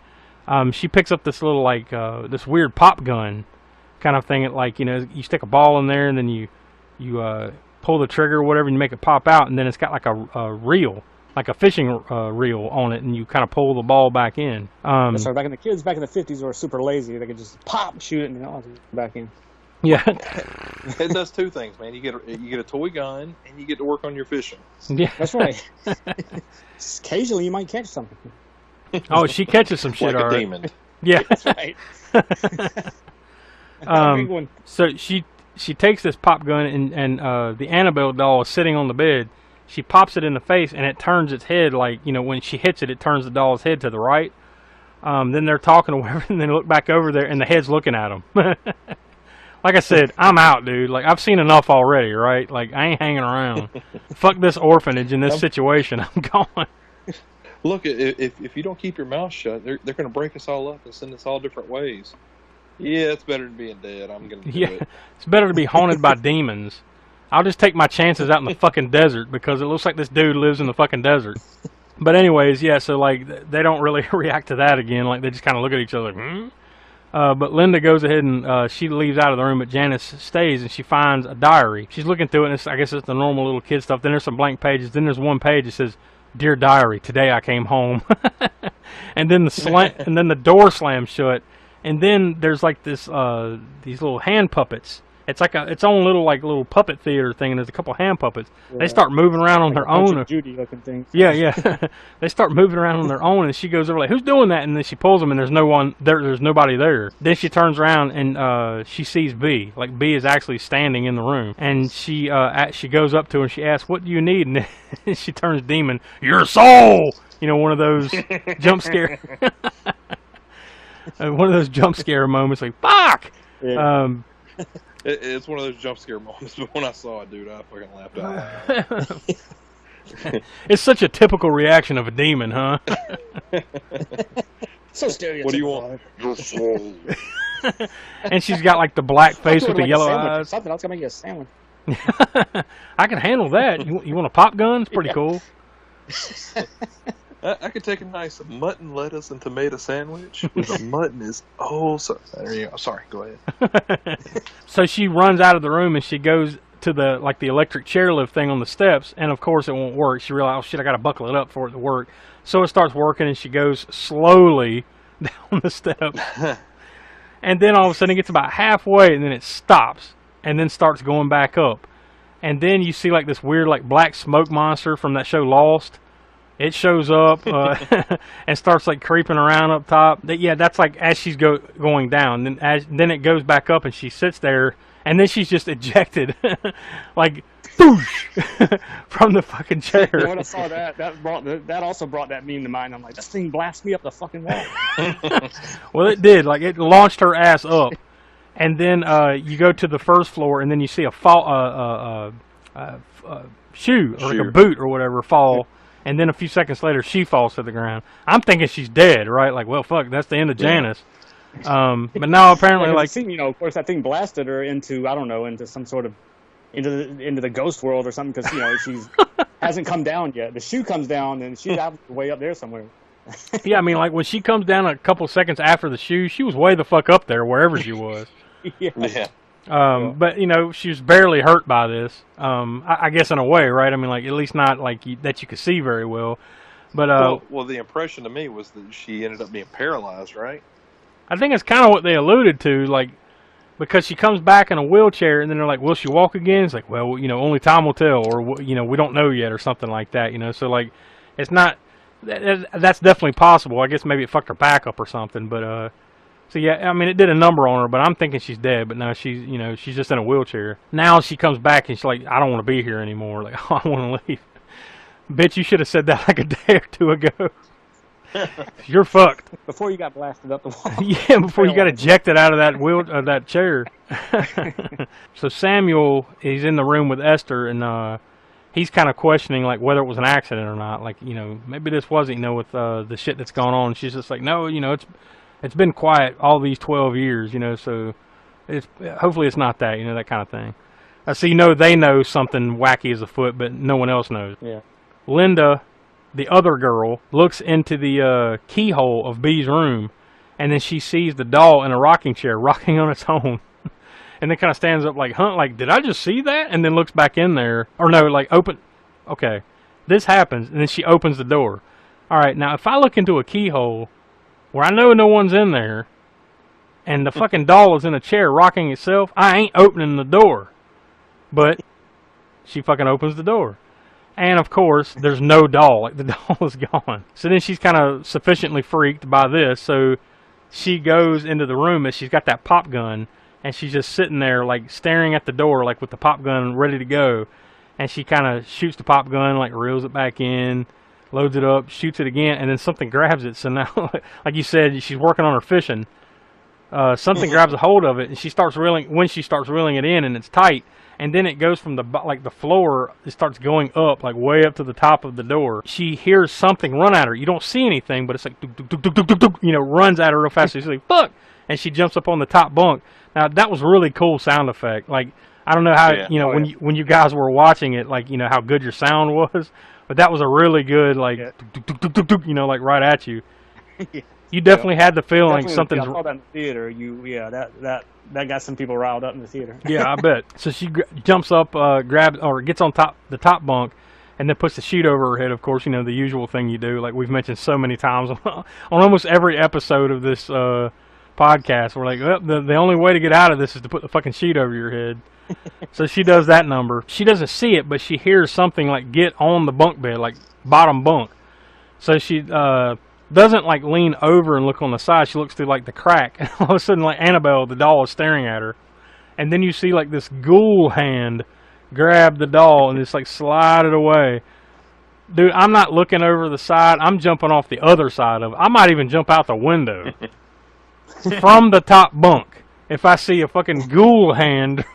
She picks up this little like this weird pop gun kind of thing. It like you stick a ball in there, and then you pull the trigger or whatever, and you make it pop out, and then it's got like a reel, like a fishing reel on it, and you kind of pull the ball back in. So back in the 50s were super lazy. They could just pop, shoot it, and then back in. Yeah. It does 2 things, man. You get a toy gun, and you get to work on your fishing. Yeah, that's right. Occasionally, you might catch something. Oh, she catches some shit, like all a right. demon. Yeah, that's right. So she takes this pop gun, and the Annabelle doll is sitting on the bed. She pops it in the face, and it turns its head like when she hits it, it turns the doll's head to the right. Then they're talking or whatever, and then look back over there, and the head's looking at them. Like I said, I'm out, dude. Like, I've seen enough already, right? Like, I ain't hanging around. Fuck this orphanage in this situation. I'm gone. Look, if you don't keep your mouth shut, they're going to break us all up and send us all different ways. Yeah, it's better than being dead. I'm going to do it. It's better to be haunted by demons. I'll just take my chances out in the fucking desert because it looks like this dude lives in the fucking desert. But anyways, yeah, so, like, they don't really react to that again. Like, they just kind of look at each other like, but Linda goes ahead and she leaves out of the room, but Janice stays, and she finds a diary. She's looking through it, and I guess it's the normal little kid stuff. Then there's some blank pages. Then there's one page that says, "Dear Diary, today I came home." And then the door slams shut. And then there's like this these little hand puppets It's like its own little puppet theater thing, and there's a couple hand puppets. Yeah. They start moving around on Like their a Punch own. and Judy looking thing. Yeah. They start moving around on their own, and she goes over like, "Who's doing that?" And then she pulls them, and there's no one there. There's nobody there. Then she turns around and she sees B. Like B is actually standing in the room, and she goes up to her and she asks, "What do you need?" And then she turns demon. Your soul. You know, one of those jump scare. One of those jump scare moments, like fuck. Yeah. It's one of those jump scare moments, but when I saw it, dude, I fucking laughed out loud. It's such a typical reaction of a demon, huh? So stereotypical. What do you want? Your soul. And she's got like the black face with the Like a yellow sandwich or eyes. something else gonna make you a sandwich. I can handle that. You want a pop gun? It's pretty cool. I could take a nice mutton, lettuce, and tomato sandwich. The mutton is so. There you go. Sorry, go ahead. So she runs out of the room and she goes to the electric chairlift thing on the steps, and of course it won't work. She realizes, oh shit, I gotta buckle it up for it to work. So it starts working, and she goes slowly down the steps, and then all of a sudden it gets about halfway, and then it stops, and then starts going back up, and then you see like this weird like black smoke monster from that show Lost. It shows up and starts like creeping around up top. That's like as she's going down. Then it goes back up and she sits there, and then she's just ejected, like boosh, from the fucking chair. When I saw that also brought that meme to mind. I'm like, this thing blasts me up the fucking wall. Well, it did. Like it launched her ass up, and then you go to the first floor, and then you see a shoe or like a boot or whatever fall. And then a few seconds later, she falls to the ground. I'm thinking she's dead, right? Like, well, fuck, that's the end of Janice. But now apparently, like, of course, that thing blasted her into some sort of into the ghost world or something, because she's hasn't come down yet. The shoe comes down, and she's way up there somewhere. Yeah, I mean, like when she comes down a couple seconds after the shoe, she was way the fuck up there wherever she was. Yeah. But she was barely hurt by this. I guess in a way, right? I mean, like at least not like that you could see very well. But well, the impression to me was that she ended up being paralyzed, right? I think it's kind of what they alluded to, like because she comes back in a wheelchair, and then they're like, "Will she walk again?" It's like, well, only time will tell, or we don't know yet, or something like that. So like, it's not. That's definitely possible. I guess maybe it fucked her back up or something, but. So yeah, I mean it did a number on her, but I'm thinking she's dead. But no, she's she's just in a wheelchair. Now she comes back and she's like, I don't want to be here anymore. Like I want to leave. Bitch, you should have said that like a day or two ago. You're fucked. Before you got blasted up the wall. Yeah, before you got ejected out of that chair. So Samuel, he's in the room with Esther, and he's kind of questioning like whether it was an accident or not. Like maybe this wasn't with the shit that's going on. And she's just like, no, it's been quiet all these 12 years, so hopefully it's not that, that kind of thing. So, they know something wacky is afoot, but no one else knows. Yeah. Linda, the other girl, looks into the keyhole of B's room, and then she sees the doll in a rocking chair, rocking on its own. And then kind of stands up like, huh, like, did I just see that? And then looks back in there. Or no, like, okay, this happens, and then she opens the door. All right, now, if I look into a keyhole where I know no one's in there, and the fucking doll is in a chair rocking itself, I ain't opening the door. But she fucking opens the door. And, of course, there's no doll. Like, the doll is gone. So then she's kind of sufficiently freaked by this, so she goes into the room, and she's got that pop gun, and she's just sitting there, like, staring at the door, like, with the pop gun ready to go. And she kind of shoots the pop gun, like, reels it back in, loads it up, shoots it again, and then something grabs it. So now, like you said, she's working on her fishing. Something grabs a hold of it, and she starts reeling. When she starts reeling it in, and it's tight, and then it goes from the floor. It starts going up, like way up to the top of the door. She hears something run at her. You don't see anything, but it's like duk, duk, duk, duk, duk, duk, runs at her real fast. She's like, "Fuck!" And she jumps up on the top bunk. Now that was really cool sound effect. Like I don't know how when you guys were watching it, like how good your sound was. But that was a really good, like, like right at you. Yeah. You definitely had the feeling something's. I saw that in the theater. That got some people riled up in the theater. Yeah, I bet. So she jumps up, grabs or gets on the top bunk, and then puts the sheet over her head. Of course, the usual thing you do, like we've mentioned so many times on almost every episode of this podcast. We're like, well, the only way to get out of this is to put the fucking sheet over your head. So she does that number. She doesn't see it, but she hears something like get on the bunk bed, like bottom bunk. So she doesn't like lean over and look on the side. She looks through like the crack, and all of a sudden, like Annabelle, the doll, is staring at her. And then you see like this ghoul hand grab the doll and just like slide it away. Dude, I'm not looking over the side. I'm jumping off the other side of it. I might even jump out the window from the top bunk if I see a fucking ghoul hand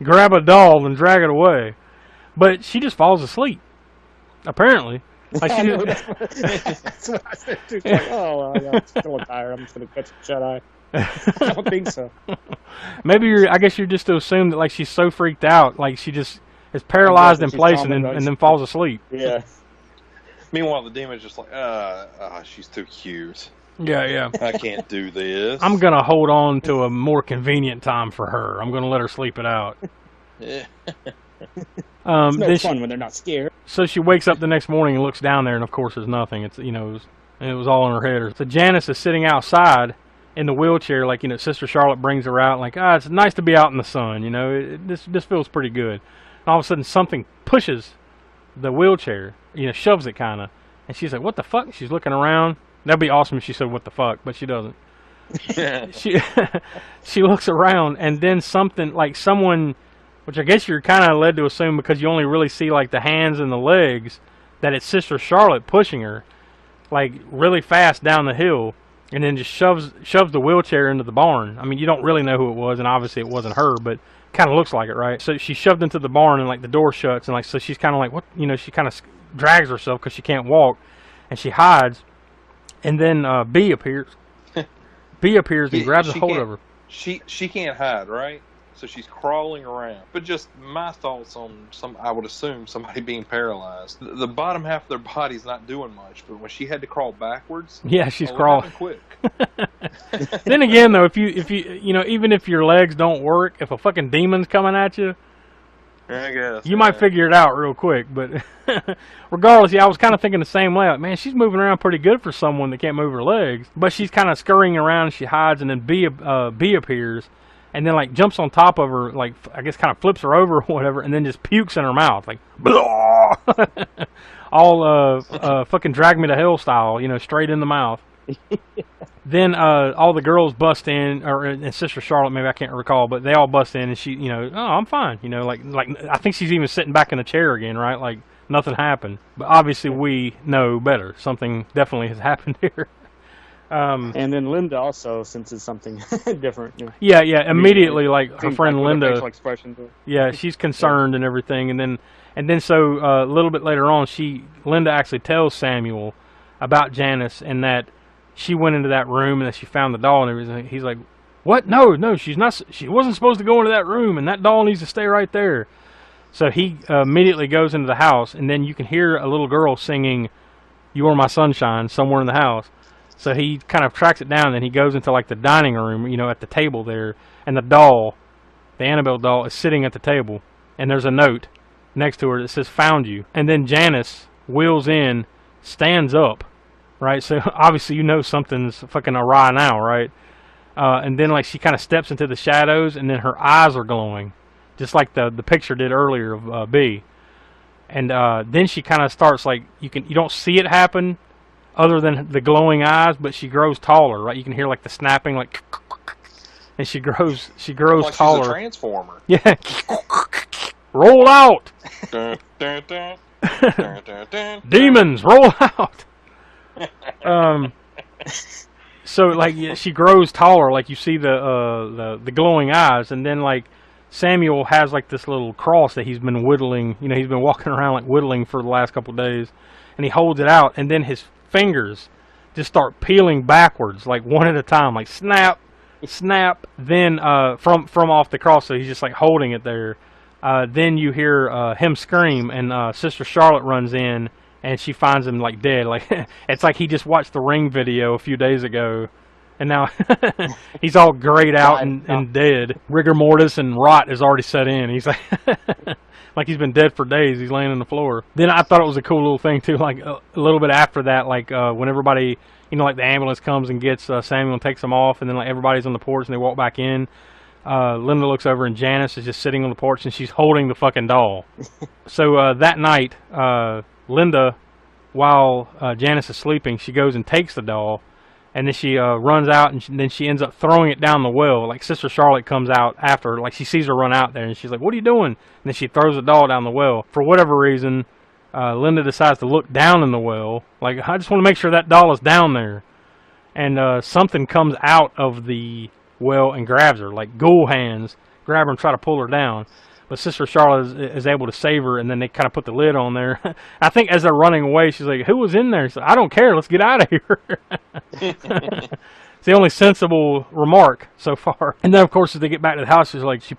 grab a doll and drag it away. But she just falls asleep, apparently. Like she That's what I said too. Like, oh, well, yeah, I'm still tired. I'm just going to catch a shut eye. I don't think so. Maybe I guess you're just to assume that like she's so freaked out, like she just is paralyzed in place and then falls asleep. Yeah. Meanwhile, the demon's just like, she's too cute. Yeah. I can't do this. I'm going to hold on to a more convenient time for her. I'm going to let her sleep it out. Yeah. It's no fun when they're not scared. So she wakes up the next morning and looks down there, and of course there's nothing. It's it was all in her head. So Janice is sitting outside in the wheelchair, like Sister Charlotte brings her out, like it's nice to be out in the sun. This feels pretty good. And all of a sudden something pushes the wheelchair, shoves it kind of, and she's like, "What the fuck?" She's looking around. That'd be awesome if she said, "What the fuck," but she doesn't. She looks around, and then something like someone. Which I guess you're kind of led to assume because you only really see like the hands and the legs, that it's Sister Charlotte pushing her, like really fast down the hill, and then just shoves the wheelchair into the barn. I mean, you don't really know who it was, and obviously it wasn't her, but kind of looks like it, right? So she shoved into the barn, and like the door shuts, and like so she's kind of like what, she kind of drags herself because she can't walk, and she hides, and then B appears. B appears and grabs a hold of her. She can't hide, right? So she's crawling around. But just my thoughts on I would assume somebody being paralyzed. The bottom half of their body's not doing much, but when she had to crawl backwards, yeah, she's crawling quick. Then again, though, if you even if your legs don't work, if a fucking demon's coming at you, I guess you might figure it out real quick. But regardless, I was kind of thinking the same way. Like, man, she's moving around pretty good for someone that can't move her legs. But she's kind of scurrying around, and she hides, and then B appears. And then, like, jumps on top of her, like, I guess kind of flips her over or whatever, and then just pukes in her mouth, like, blah! All, fucking Drag Me to Hell style, straight in the mouth. Then, all the girls bust in, and Sister Charlotte, maybe I can't recall, but they all bust in, and she, oh, I'm fine, like, I think she's even sitting back in the chair again, right? Like, nothing happened. But obviously we know better. Something definitely has happened here. And then Linda also senses something different. Yeah. Immediately, like her friend Linda. Yeah, she's concerned and everything, and then so a little bit later on, Linda actually tells Samuel about Janice and that she went into that room and that she found the doll and everything. He's like, "What? No, she's not. She wasn't supposed to go into that room, and that doll needs to stay right there." So he immediately goes into the house, and then you can hear a little girl singing "You Are My Sunshine" somewhere in the house. So he kind of tracks it down, and he goes into like the dining room, at the table there, and the Annabelle doll, is sitting at the table, and there's a note next to her that says "Found you." And then Janice wheels in, stands up, right? So obviously something's fucking awry now, right? And then like she kind of steps into the shadows, and then her eyes are glowing, just like the picture did earlier of B. And then she kind of starts like you don't see it happen, other than the glowing eyes, but she grows taller, right? You can hear like the snapping, like, and she grows like taller. She's a transformer. Yeah. Roll out. Demons, roll out. So like she grows taller, like you see the glowing eyes, and then like Samuel has like this little cross that he's been whittling. He's been walking around like whittling for the last couple of days, and he holds it out, and then his fingers just start peeling backwards, like one at a time, like snap, then from off the cross. So he's just like holding it there. Then you hear him scream, and Sister Charlotte runs in, and she finds him like dead. Like it's like he just watched the Ring video a few days ago, and now he's all grayed out and dead. Rigor mortis and rot has already set in. He's like like he's been dead for days. He's laying on the floor. Then I thought it was a cool little thing too, like a little bit after that, like when everybody you know, like the ambulance comes and gets Samuel and takes him off, and then like everybody's on the porch and they walk back in. Linda looks over and Janice is just sitting on the porch and she's holding the fucking doll. So that night, Linda, while Janice is sleeping, she goes and takes the doll, and then she runs out, and then she ends up throwing it down the well. Like, Sister Charlotte comes out after, like, she sees her run out there, and she's like, what are you doing? And then she throws the doll down the well. For whatever reason, Linda decides to look down in the well. Like, I just want to make sure that doll is down there. And something comes out of the well and grabs her. Like, ghoul hands grab her and try to pull her down. But Sister Charlotte is able to save her, and then they kind of put the lid on there. I think as they're running away, she's like, who was in there? She's like, I don't care. Let's get out of here. It's the only sensible remark so far. And then, of course, as they get back to the house, she's like, she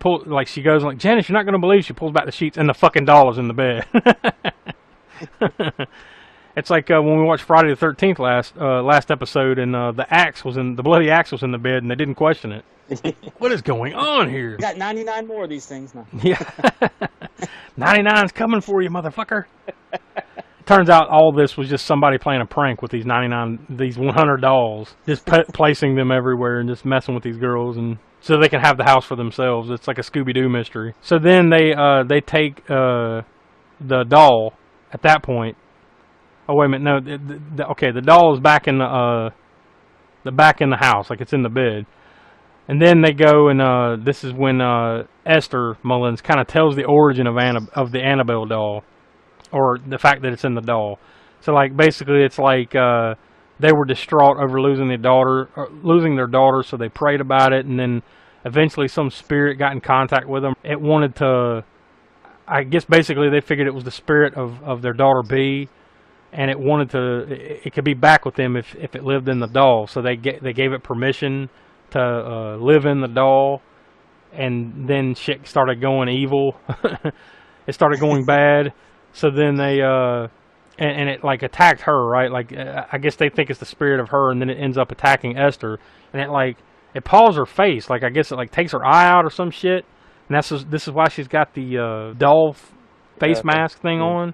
goes like, Janice, you're not going to believe. She pulls back the sheets, and the fucking doll is in the bed. It's like when we watched Friday the 13th last episode, and the bloody axe was in the bed, and they didn't question it. What is going on here? Got 99 more of these things now. Yeah. 99's coming for you, motherfucker. Turns out all this was just somebody playing a prank with these 100 dolls, just placing them everywhere and just messing with these girls, and so they can have the house for themselves. It's like a Scooby-Doo mystery. So then they take the doll at that point. Oh wait a minute, no. Okay, the doll is back in the house, like it's in the bed. And then they go, and this is when Esther Mullins kind of tells the origin of the Annabelle doll, or the fact that it's in the doll. So, like, basically, it's like they were distraught over losing their daughter, so they prayed about it, and then eventually some spirit got in contact with them. It wanted to, I guess, basically they figured it was the spirit of their daughter B, and it wanted to, it could be back with them if it lived in the doll. So they gave it permission to live in the doll, and then shit started going evil. It started going bad. So then they and it like attacked her, right? Like I guess they think it's the spirit of her, and then it ends up attacking Esther, and it paws her face. Like I guess it like takes her eye out or some shit, and this is why she's got the doll face mask thing on.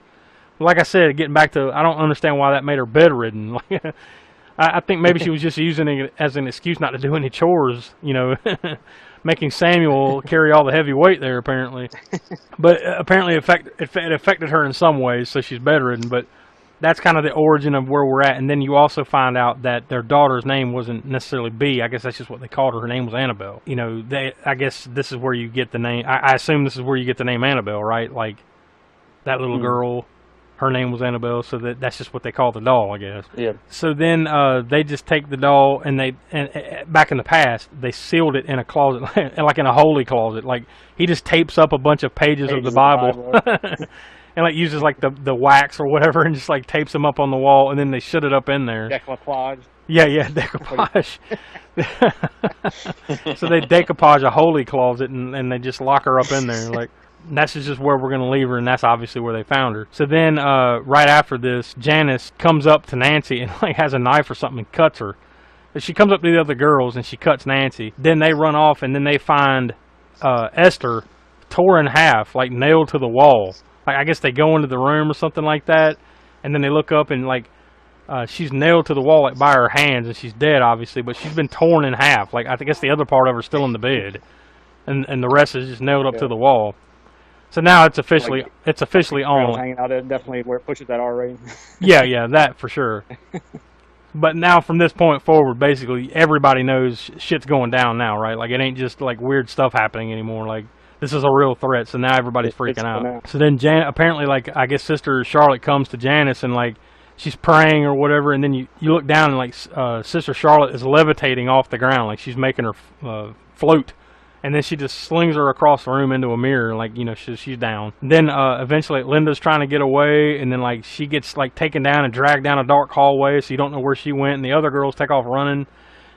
Like I said, getting back to, I don't understand why that made her bedridden. Like, I think maybe she was just using it as an excuse not to do any chores, you know, making Samuel carry all the heavy weight there, apparently. But apparently it affected her in some ways, so she's bedridden. But that's kind of the origin of where we're at. And then you also find out that their daughter's name wasn't necessarily B. I guess that's just what they called her. Her name was Annabelle. You know, I guess this is where you get the name. I assume this is where you get the name Annabelle, right? Like, that little girl, her name was Annabelle, so that's just what they call the doll, I guess. Yeah. So then they just take the doll, and back in the past, they sealed it in a closet, like in a holy closet. Like, he just tapes up a bunch of pages of the Bible. And like uses like the wax or whatever, and just like tapes them up on the wall, and then they shut it up in there. Decoupage. Yeah, decoupage. So they decoupage a holy closet, and they just lock her up in there. Like, that's just where we're going to leave her, and that's obviously where they found her. So then, right after this, Janice comes up to Nancy and like has a knife or something and cuts her. But she comes up to the other girls and she cuts Nancy. Then they run off, and then they find Esther tore in half, like nailed to the wall. Like, I guess they go into the room or something like that, and then they look up and like she's nailed to the wall like by her hands, and she's dead obviously, but she's been torn in half. Like, I guess the other part of her is still in the bed, and the rest is just nailed up to the wall. So now it's officially on. Hanging out, definitely where it pushes that R rating. Yeah, that for sure. But now from this point forward, basically everybody knows shit's going down now, right? Like, it ain't just like weird stuff happening anymore. Like, this is a real threat, so now everybody's freaking out. So then apparently, like, I guess Sister Charlotte comes to Janice, and like she's praying or whatever, and then you look down and like Sister Charlotte is levitating off the ground, like she's making her float. And then she just slings her across the room into a mirror, like, you know, she's down. Then eventually Linda's trying to get away, and then like she gets like taken down and dragged down a dark hallway, so you don't know where she went. And the other girls take off running.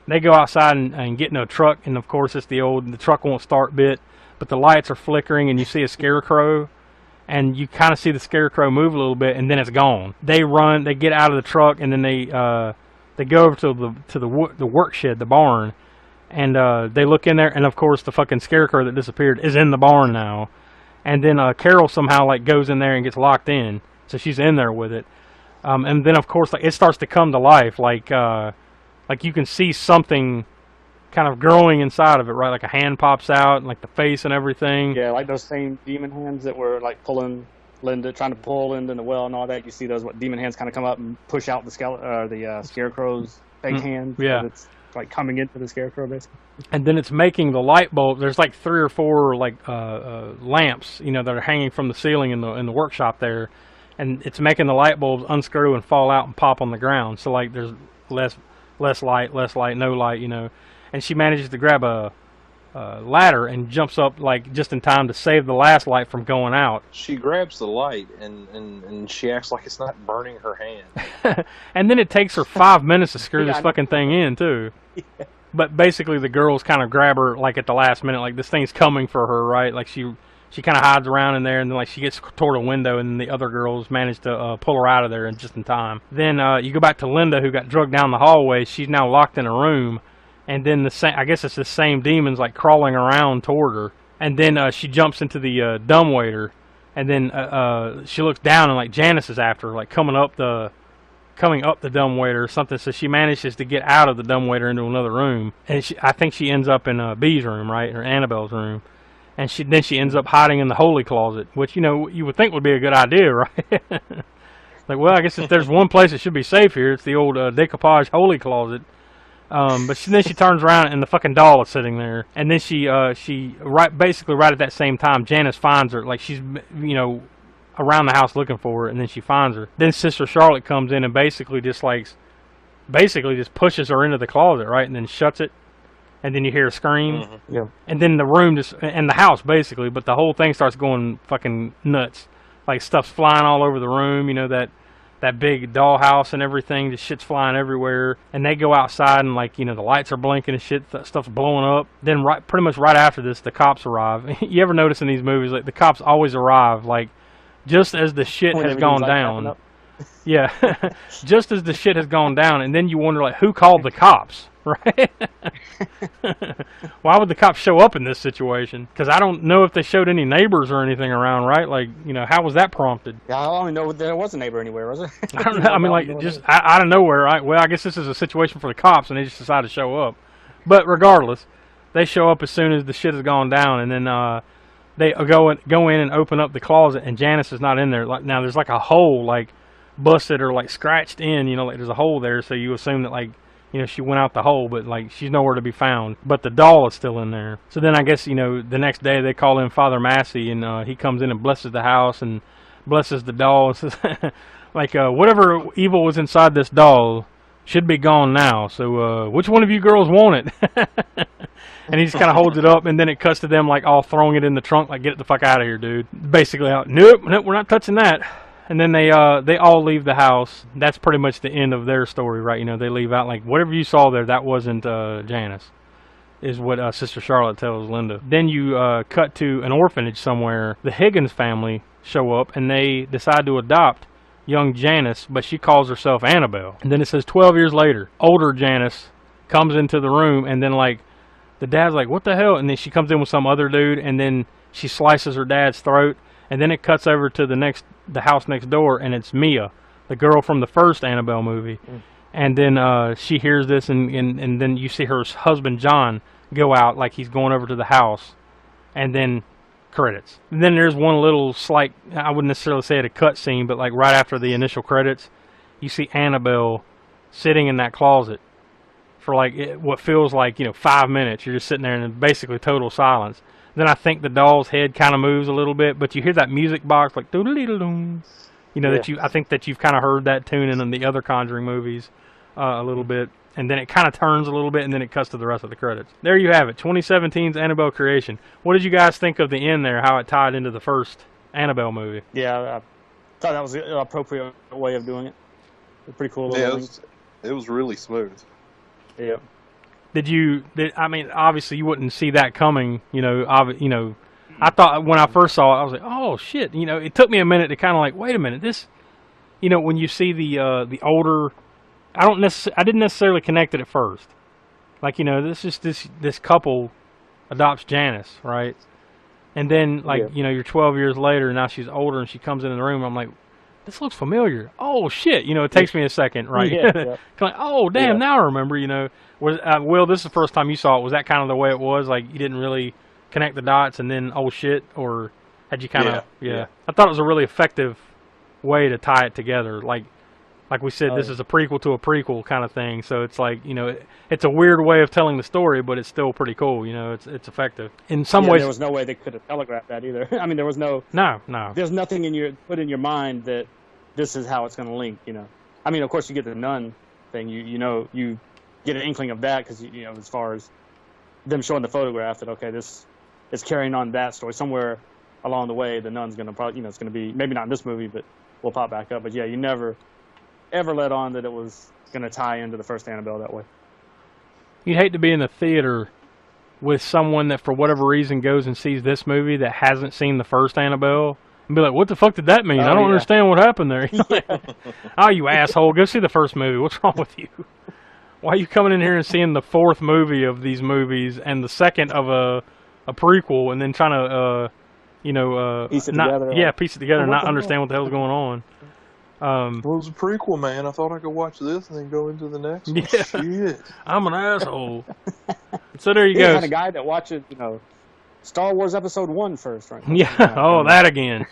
They go outside and get in a truck, and of course it's the truck won't start bit, but the lights are flickering, and you see a scarecrow, and you kind of see the scarecrow move a little bit, and then it's gone. They run, they get out of the truck, and then they go over to the work shed, the barn. And they look in there, and of course the fucking scarecrow that disappeared is in the barn now. And then Carol somehow like goes in there and gets locked in, so she's in there with it. And then of course like it starts to come to life, like you can see something kind of growing inside of it, right? Like a hand pops out, and like the face and everything. Yeah, like those same demon hands that were like pulling Linda, trying to pull Linda in the well and all that. You see those demon hands kind of come up and push out the scarecrow's fake hand. Yeah, it's like coming into the scarecrow basically. And then it's making the light bulb. There's like 3 or 4 like lamps, you know, that are hanging from the ceiling in the workshop there, and it's making the light bulbs unscrew and fall out and pop on the ground. So like there's less light, no light, you know. And she manages to grab a ladder and jumps up like just in time to save the last light from going out. She grabs the light and she acts like it's not burning her hand. And then it takes her 5 minutes to screw this fucking thing in too. Yeah. But basically the girls kind of grab her like at the last minute, like this thing's coming for her, right? Like she kind of hides around in there, and then like she gets toward a window, and the other girls manage to pull her out of there just in time. Then you go back to Linda, who got drugged down the hallway. She's now locked in a room. And then I guess it's the same demons like crawling around toward her. And then she jumps into the dumbwaiter, and then she looks down, and like Janice is after her, like coming up the dumbwaiter or something. So she manages to get out of the dumbwaiter into another room, and I think she ends up in B's room, right, or Annabelle's room. And then she ends up hiding in the holy closet, which you would think would be a good idea, right? Like, well, I guess if there's one place that should be safe here, it's the old decoupage holy closet. But then she turns around and the fucking doll is sitting there, and then she basically right at that same time, Janice finds her, like she's around the house looking for her, and then she finds her. Then Sister Charlotte comes in and basically just pushes her into the closet, right, and then shuts it, and then you hear a scream, yeah, and then the room and the house basically, but the whole thing starts going fucking nuts, like stuff's flying all over the room, that big dollhouse and everything, the shit's flying everywhere, and they go outside and the lights are blinking and shit, stuff's blowing up. Then pretty much right after this, the cops arrive. You ever notice in these movies, like the cops always arrive, like just as the shit has gone down. Yeah, just as the shit has gone down, and then you wonder like who called the cops, right? Why would the cops show up in this situation? Because I don't know if they showed any neighbors or anything around, right? Like, how was that prompted? Yeah, I only know there was a neighbor anywhere, was there? I don't know. I mean, like, just out of nowhere, right? Well, I guess this is a situation for the cops, and they just decided to show up. But regardless, they show up as soon as the shit has gone down, and then they go in and open up the closet, and Janice is not in there. Like, now there's like a hole, like busted or like scratched in, like there's a hole there, so you assume that like she went out the hole, but like she's nowhere to be found. But the doll is still in there. So then I guess the next day they call in Father Massey, and he comes in and blesses the house and blesses the doll and says like whatever evil was inside this doll should be gone now, so which one of you girls want it? And he just kind of holds it up, and then it cuts to them like all throwing it in the trunk, like, get the fuck out of here, dude. Basically, nope, we're not touching that. And then they all leave the house. That's pretty much the end of their story, right? They leave out like whatever you saw there, that wasn't Janice, is what Sister Charlotte tells Linda. Then you cut to an orphanage somewhere. The Higgins family show up, and they decide to adopt young Janice, but she calls herself Annabelle. And then it says 12 years later, older Janice comes into the room, and then like the dad's like, what the hell? And then she comes in with some other dude, and then she slices her dad's throat. And then it cuts over to the house next door, and it's Mia, the girl from the first Annabelle movie. And then she hears this, and then you see her husband John go out like he's going over to the house, and then credits. And then there's one little slight, I wouldn't necessarily say it a cut scene, but like right after the initial credits, you see Annabelle sitting in that closet for like what feels like 5 minutes. You're just sitting there in basically total silence. Then I think the doll's head kind of moves a little bit, but you hear that music box like doodle-dee-doom. I think that you've kind of heard that tune in the other Conjuring movies a little bit, and then it kind of turns a little bit, and then it cuts to the rest of the credits. There you have it, 2017's Annabelle Creation. What did you guys think of the end there? How it tied into the first Annabelle movie? Yeah, I thought that was an appropriate way of doing it. Pretty cool. Yeah, it was really smooth. Yeah. I mean, obviously you wouldn't see that coming, I thought when I first saw it, I was like, oh shit, it took me a minute to kind of like, wait a minute, this, when you see the older, I didn't necessarily connect it at first. Like, this couple adopts Janice, right? And then like, you're 12 years later, and now she's older and she comes into the room, I'm like, this looks familiar. Oh shit, it takes me a second, right? Yeah. Like, oh damn, now I remember. Was Will, this is the first time you saw it. Was that kind of the way it was? Like you didn't really connect the dots, and then oh shit, or had you kind of? Yeah. I thought it was a really effective way to tie it together. Like we said, this is a prequel to a prequel kind of thing. So it's like it's a weird way of telling the story, but it's still pretty cool. It's effective in some ways. There was no way they could have telegraphed that either. I mean, there was no. There's nothing put in your mind that this is how it's going to link. I mean, of course, you get the nun thing. You get an inkling of that because as far as them showing the photograph that this is carrying on that story somewhere along the way. The nun's going to probably it's going to be maybe not in this movie, but we'll pop back up. But yeah, you never ever let on that it was going to tie into the first Annabelle that way. You'd hate to be in the theater with someone that for whatever reason goes and sees this movie that hasn't seen the first Annabelle and be like, what the fuck did that mean? I don't understand what happened there. Oh, you asshole, go see the first movie. What's wrong with you? Why are you coming in here and seeing the fourth movie of these movies and the second of a prequel and then trying to piece it together. Piece it together and not understand what the hell's going on. Well, it was a prequel, man. I thought I could watch this and then go into the next one. Yeah. Shit. I'm an asshole. So there you go. You're the kind of guy that watches, Star Wars Episode 1 first, right? Yeah. Oh, that again.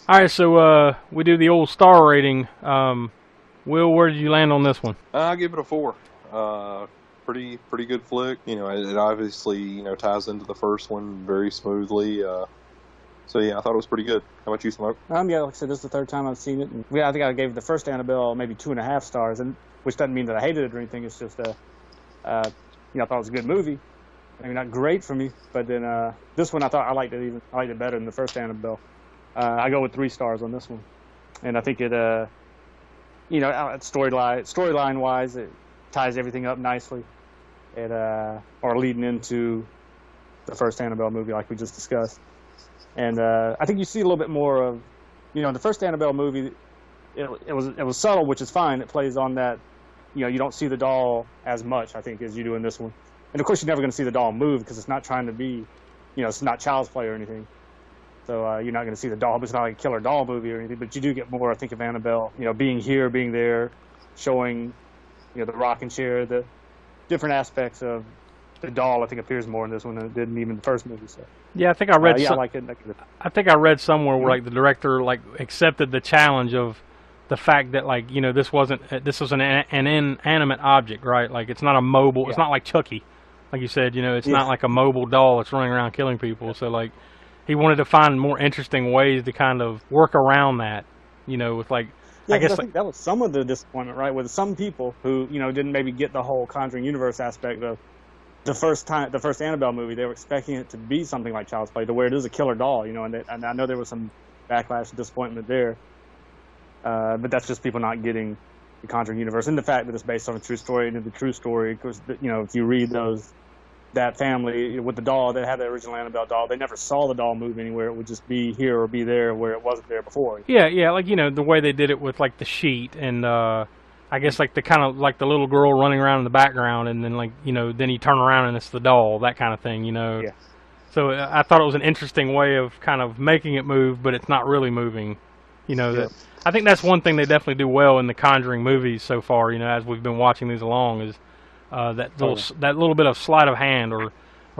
All right, so we do the old star rating. Will, where did you land on this one? I'll give it a 4. Pretty good flick. It obviously ties into the first one very smoothly. So yeah, I thought it was pretty good. How about you, Smoke? Like I said, this is the third time I've seen it, and I think I gave the first Annabelle maybe 2.5 stars, and which doesn't mean that I hated it or anything. It's just I thought it was a good movie. Maybe not great for me, but then this one I liked it better than the first Annabelle. I go with 3 stars on this one, and I think it storyline wise, it ties everything up nicely, or leading into the first Annabelle movie like we just discussed. And I think you see a little bit more of, in the first Annabelle movie, it was subtle, which is fine. It plays on that, you don't see the doll as much, I think, as you do in this one. And of course, you're never going to see the doll move because it's not trying to be, it's not child's play or anything. So you're not going to see the doll, but it's not like a killer doll movie or anything. But you do get more, I think, of Annabelle, being here, being there, showing, the rocking chair, the different aspects of the doll. I think appears more in this one than it did in even the first movie. So. Yeah, I think I read. I like it. I think I read somewhere where the director accepted the challenge of the fact that this was an inanimate object, right? Like it's not a mobile. Yeah. It's not like Chucky, like you said. It's not like a mobile doll that's running around killing people. So he wanted to find more interesting ways to kind of work around that. With I guess I think that was some of the disappointment, right? With some people who didn't maybe get the whole Conjuring Universe aspect of the first Annabelle movie. They were expecting it to be something like Child's Play, to where it is a killer doll, and I know there was some backlash and disappointment there. But that's just people not getting the Conjuring Universe, and the fact that it's based on a true story. And the true story, because if you read that family with the doll that had the original Annabelle doll, they never saw the doll move anywhere. It would just be here or be there where it wasn't there before. Yeah, the way they did it with the sheet and. I guess the kind of the little girl running around in the background, and then then you turn around and it's the doll, that kind of thing, Yeah. So I thought it was an interesting way of kind of making it move, but it's not really moving, That I think that's one thing they definitely do well in the Conjuring movies so far, as we've been watching these along, is that little bit of sleight of hand or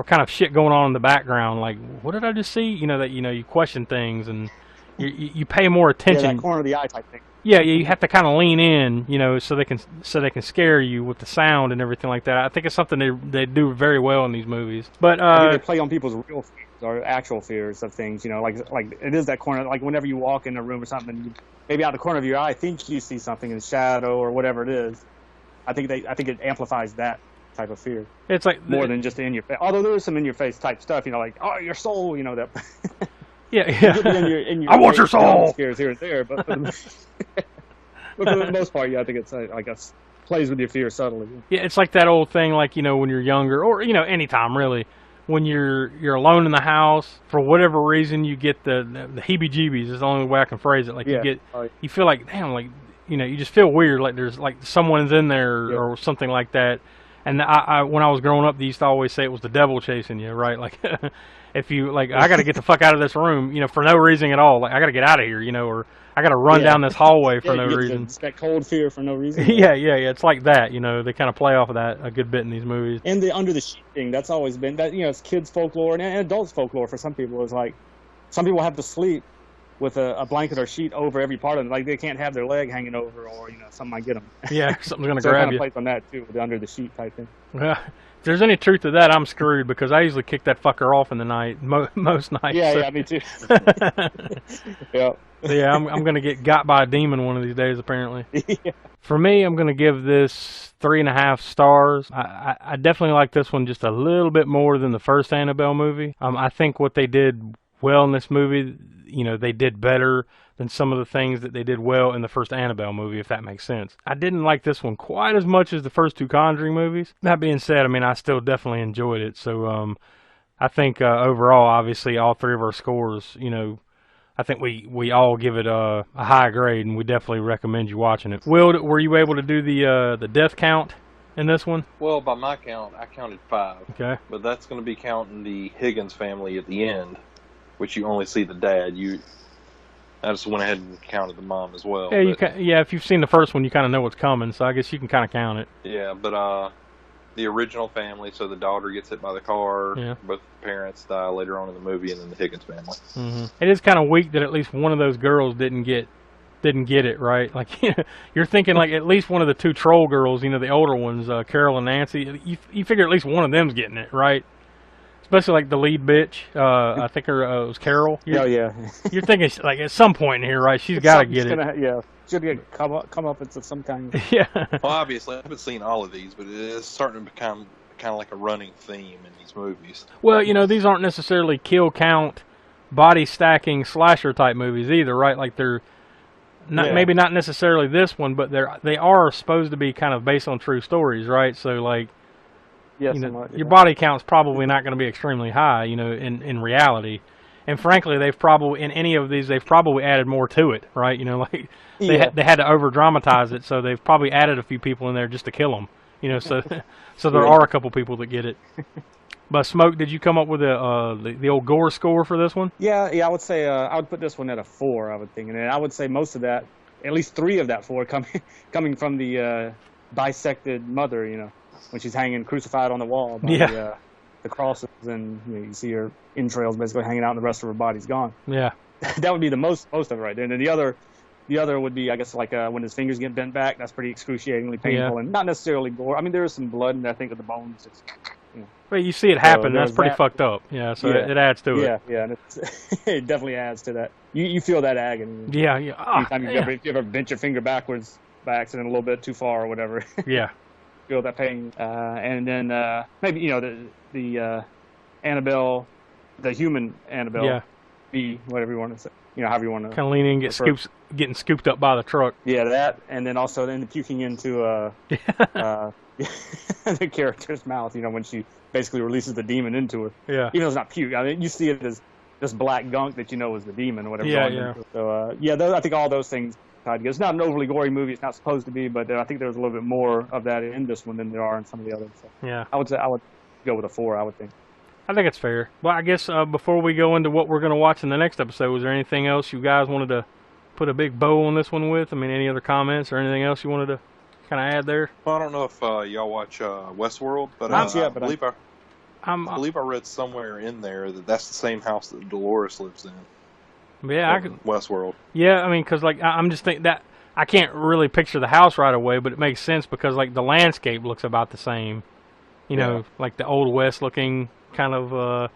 kind of shit going on in the background. Like, what did I just see? You question things and you pay more attention. Yeah, that corner of the eye type thing. Yeah, you have to kind of lean in, so they can scare you with the sound and everything like that. I think it's something they do very well in these movies. But they play on people's real fears or actual fears of things, like it is that corner. Like whenever you walk in a room or something, maybe out the corner of your eye, think you see something in shadow or whatever it is. I think it amplifies that type of fear. It's like more than just in your face. Although there is some in your face type stuff, like your soul, that. Yeah. In your I want your soul. Scares here and there, but for the most part, I think it's plays with your fear subtly. Yeah, it's like that old thing, when you're younger, or anytime really, when you're alone in the house for whatever reason, you get the heebie-jeebies. Is the only way I can phrase it. You feel like damn, you just feel weird, like there's someone's in there or something like that. And when I was growing up, they used to always say it was the devil chasing you, right? Like, if you, like, I got to get the fuck out of this room, you know, for no reason at all. Like, I got to get out of here, you know, or I got to run down this hallway for no reason. It's that cold fear for no reason. Yeah. It's like that, you know. They kind of play off of that a good bit in these movies. And the under the sheet thing, that's always been, that, you know, it's kids' folklore and adults' folklore for some people. It's like, some people have to sleep with a blanket or sheet over every part of them. Like, they can't have their leg hanging over, or, you know, something might get them. Yeah, something's going to so grab it kind you. of plays on that, too, with the under the sheet type thing. Yeah. If there's any truth to that, I'm screwed, because I usually kick that fucker off in the night, most nights. Yeah, me too. Yeah. Yeah, I'm going to get got by a demon one of these days, apparently. Yeah. For me, I'm going to give this 3.5 stars. I definitely like this one just a little bit more than the first Annabelle movie. I think what they did well in this movie, you know, they did better than some of the things that they did well in the first Annabelle movie, if that makes sense. I didn't like this one quite as much as the first two Conjuring movies. That being said, I mean, I still definitely enjoyed it. So I think overall, obviously, all three of our scores, you know, I think we all give it a high grade, and we definitely recommend you watching it. Will, were you able to do the death count in this one? Well, by my count, I counted 5. Okay. But that's going to be counting the Higgins family at the end, which you only see the dad. I just went ahead and counted the mom as well. Yeah, if you've seen the first one, you kind of know what's coming, so I guess you can kind of count it. Yeah, but the original family, so the daughter gets hit by the car, both parents die later on in the movie, and then the Higgins family. Mm-hmm. It is kind of weak that at least one of those girls didn't get it, right? Like, you're thinking like at least one of the two troll girls, you know, the older ones, Carol and Nancy, you figure at least one of them's getting it, right? Especially like the lead bitch, I think it was Carol. Yeah. You're thinking like at some point in here, right? She's got to get it. Should get come up of some kind. Yeah. Well, obviously, I haven't seen all of these, but it is starting to become kind of like a running theme in these movies. Well, you know, these aren't necessarily kill count, body stacking slasher type movies either, right? Like they're not, maybe not necessarily this one, but they are supposed to be kind of based on true stories, right? So like. Yes, you know, your body count's probably not going to be extremely high, you know, in reality. And frankly, they've probably added more to it, right? You know, like they had to over dramatize it, so they've probably added a few people in there just to kill them, you know. So there are a couple people that get it. But Smoke, did you come up with the old gore score for this one? Yeah. I would say I would put this one at a 4. I would think, and I would say most of that, at least 3 of that 4, coming from the dissected mother, you know. When she's hanging crucified on the wall by the crosses, and you see her entrails basically hanging out, and the rest of her body's gone. Yeah, that would be the most of it right there. And then the other would be, I guess, like when his fingers get bent back. That's pretty excruciatingly painful, and not necessarily gore. I mean, there is some blood, and I think of the bones. Well, you see it happen. So that's pretty fucked up. Yeah, so it adds to it. Yeah, and it definitely adds to that. You feel that agony. Yeah. Anytime you ever bent your finger backwards by accident a little bit too far or whatever. Yeah. Feel that pain, and then maybe the Annabelle, the human Annabelle, whatever you want to say, however you want to kind of leaning, getting scooped up by the truck. Yeah, that, and then also puking into the character's mouth. When she basically releases the demon into her. Yeah, even though it's not puke. I mean, you see it as this black gunk that is the demon or whatever. Yeah. So I think all those things. It's not an overly gory movie. It's not supposed to be, but I think there's a little bit more of that in this one than there are in some of the others. So yeah, I would go with a 4. I would think. I think it's fair. Well, I guess before we go into what we're going to watch in the next episode, was there anything else you guys wanted to put a big bow on this one with? I mean, any other comments or anything else you wanted to kind of add there? Well, I don't know if y'all watch Westworld, but I believe I read somewhere in there that's the same house that Dolores lives in. Yeah, Westworld. Yeah, I mean, because I'm just thinking that I can't really picture the house right away, but it makes sense because like the landscape looks about the same, know, like the old West looking kind of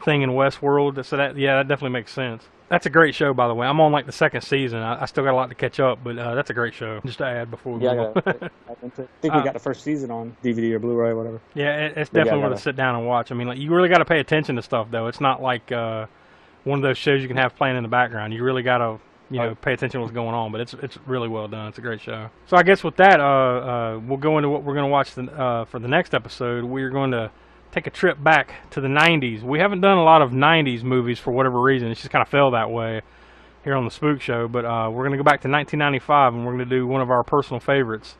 thing in Westworld. So that definitely makes sense. That's a great show, by the way. I'm on like the 2nd season. I still got a lot to catch up, but that's a great show. Just to add before we move on. I think we got the first season on DVD or Blu-ray or whatever. Yeah, it's definitely worth to sit down and watch. I mean, like you really got to pay attention to stuff though. It's not like one of those shows you can have playing in the background. You really got to, pay attention to what's going on. But it's really well done. It's a great show. So I guess with that, we'll go into what we're going to watch for the next episode. We're going to take a trip back to the 90s. We haven't done a lot of 90s movies for whatever reason. It just kind of fell that way here on the Spook Show. But we're going to go back to 1995, and we're going to do one of our personal favorites,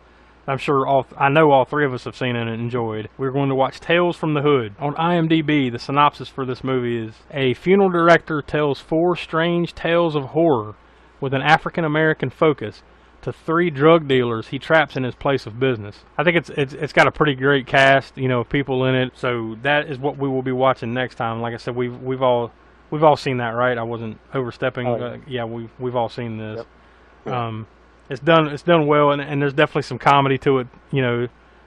I'm sure I know all three of us have seen it and enjoyed. We're going to watch Tales from the Hood. On IMDb, the synopsis for this movie is: a funeral director tells 4 strange tales of horror with an African-American focus to 3 drug dealers he traps in his place of business. I think it's got a pretty great cast, of people in it. So that is what we will be watching next time. Like I said, we've all seen that, right? I wasn't overstepping. Oh, yeah, we've all seen this. Yep. Yeah. It's done well, and there's definitely some comedy to it,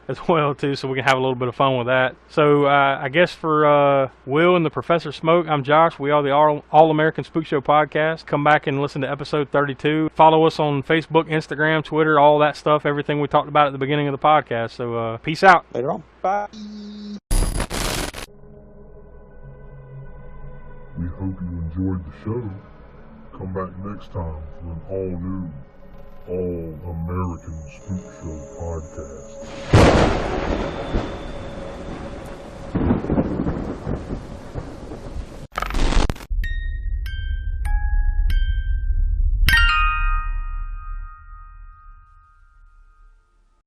as well too. So we can have a little bit of fun with that. So I guess for Will and the Professor Smoke, I'm Josh. We are the All American Spook Show podcast. Come back and listen to episode 32. Follow us on Facebook, Instagram, Twitter, all that stuff. Everything we talked about at the beginning of the podcast. So peace out. Later on. Bye. We hope you enjoyed the show. Come back next time for an all-new, all-American Spook Show podcast.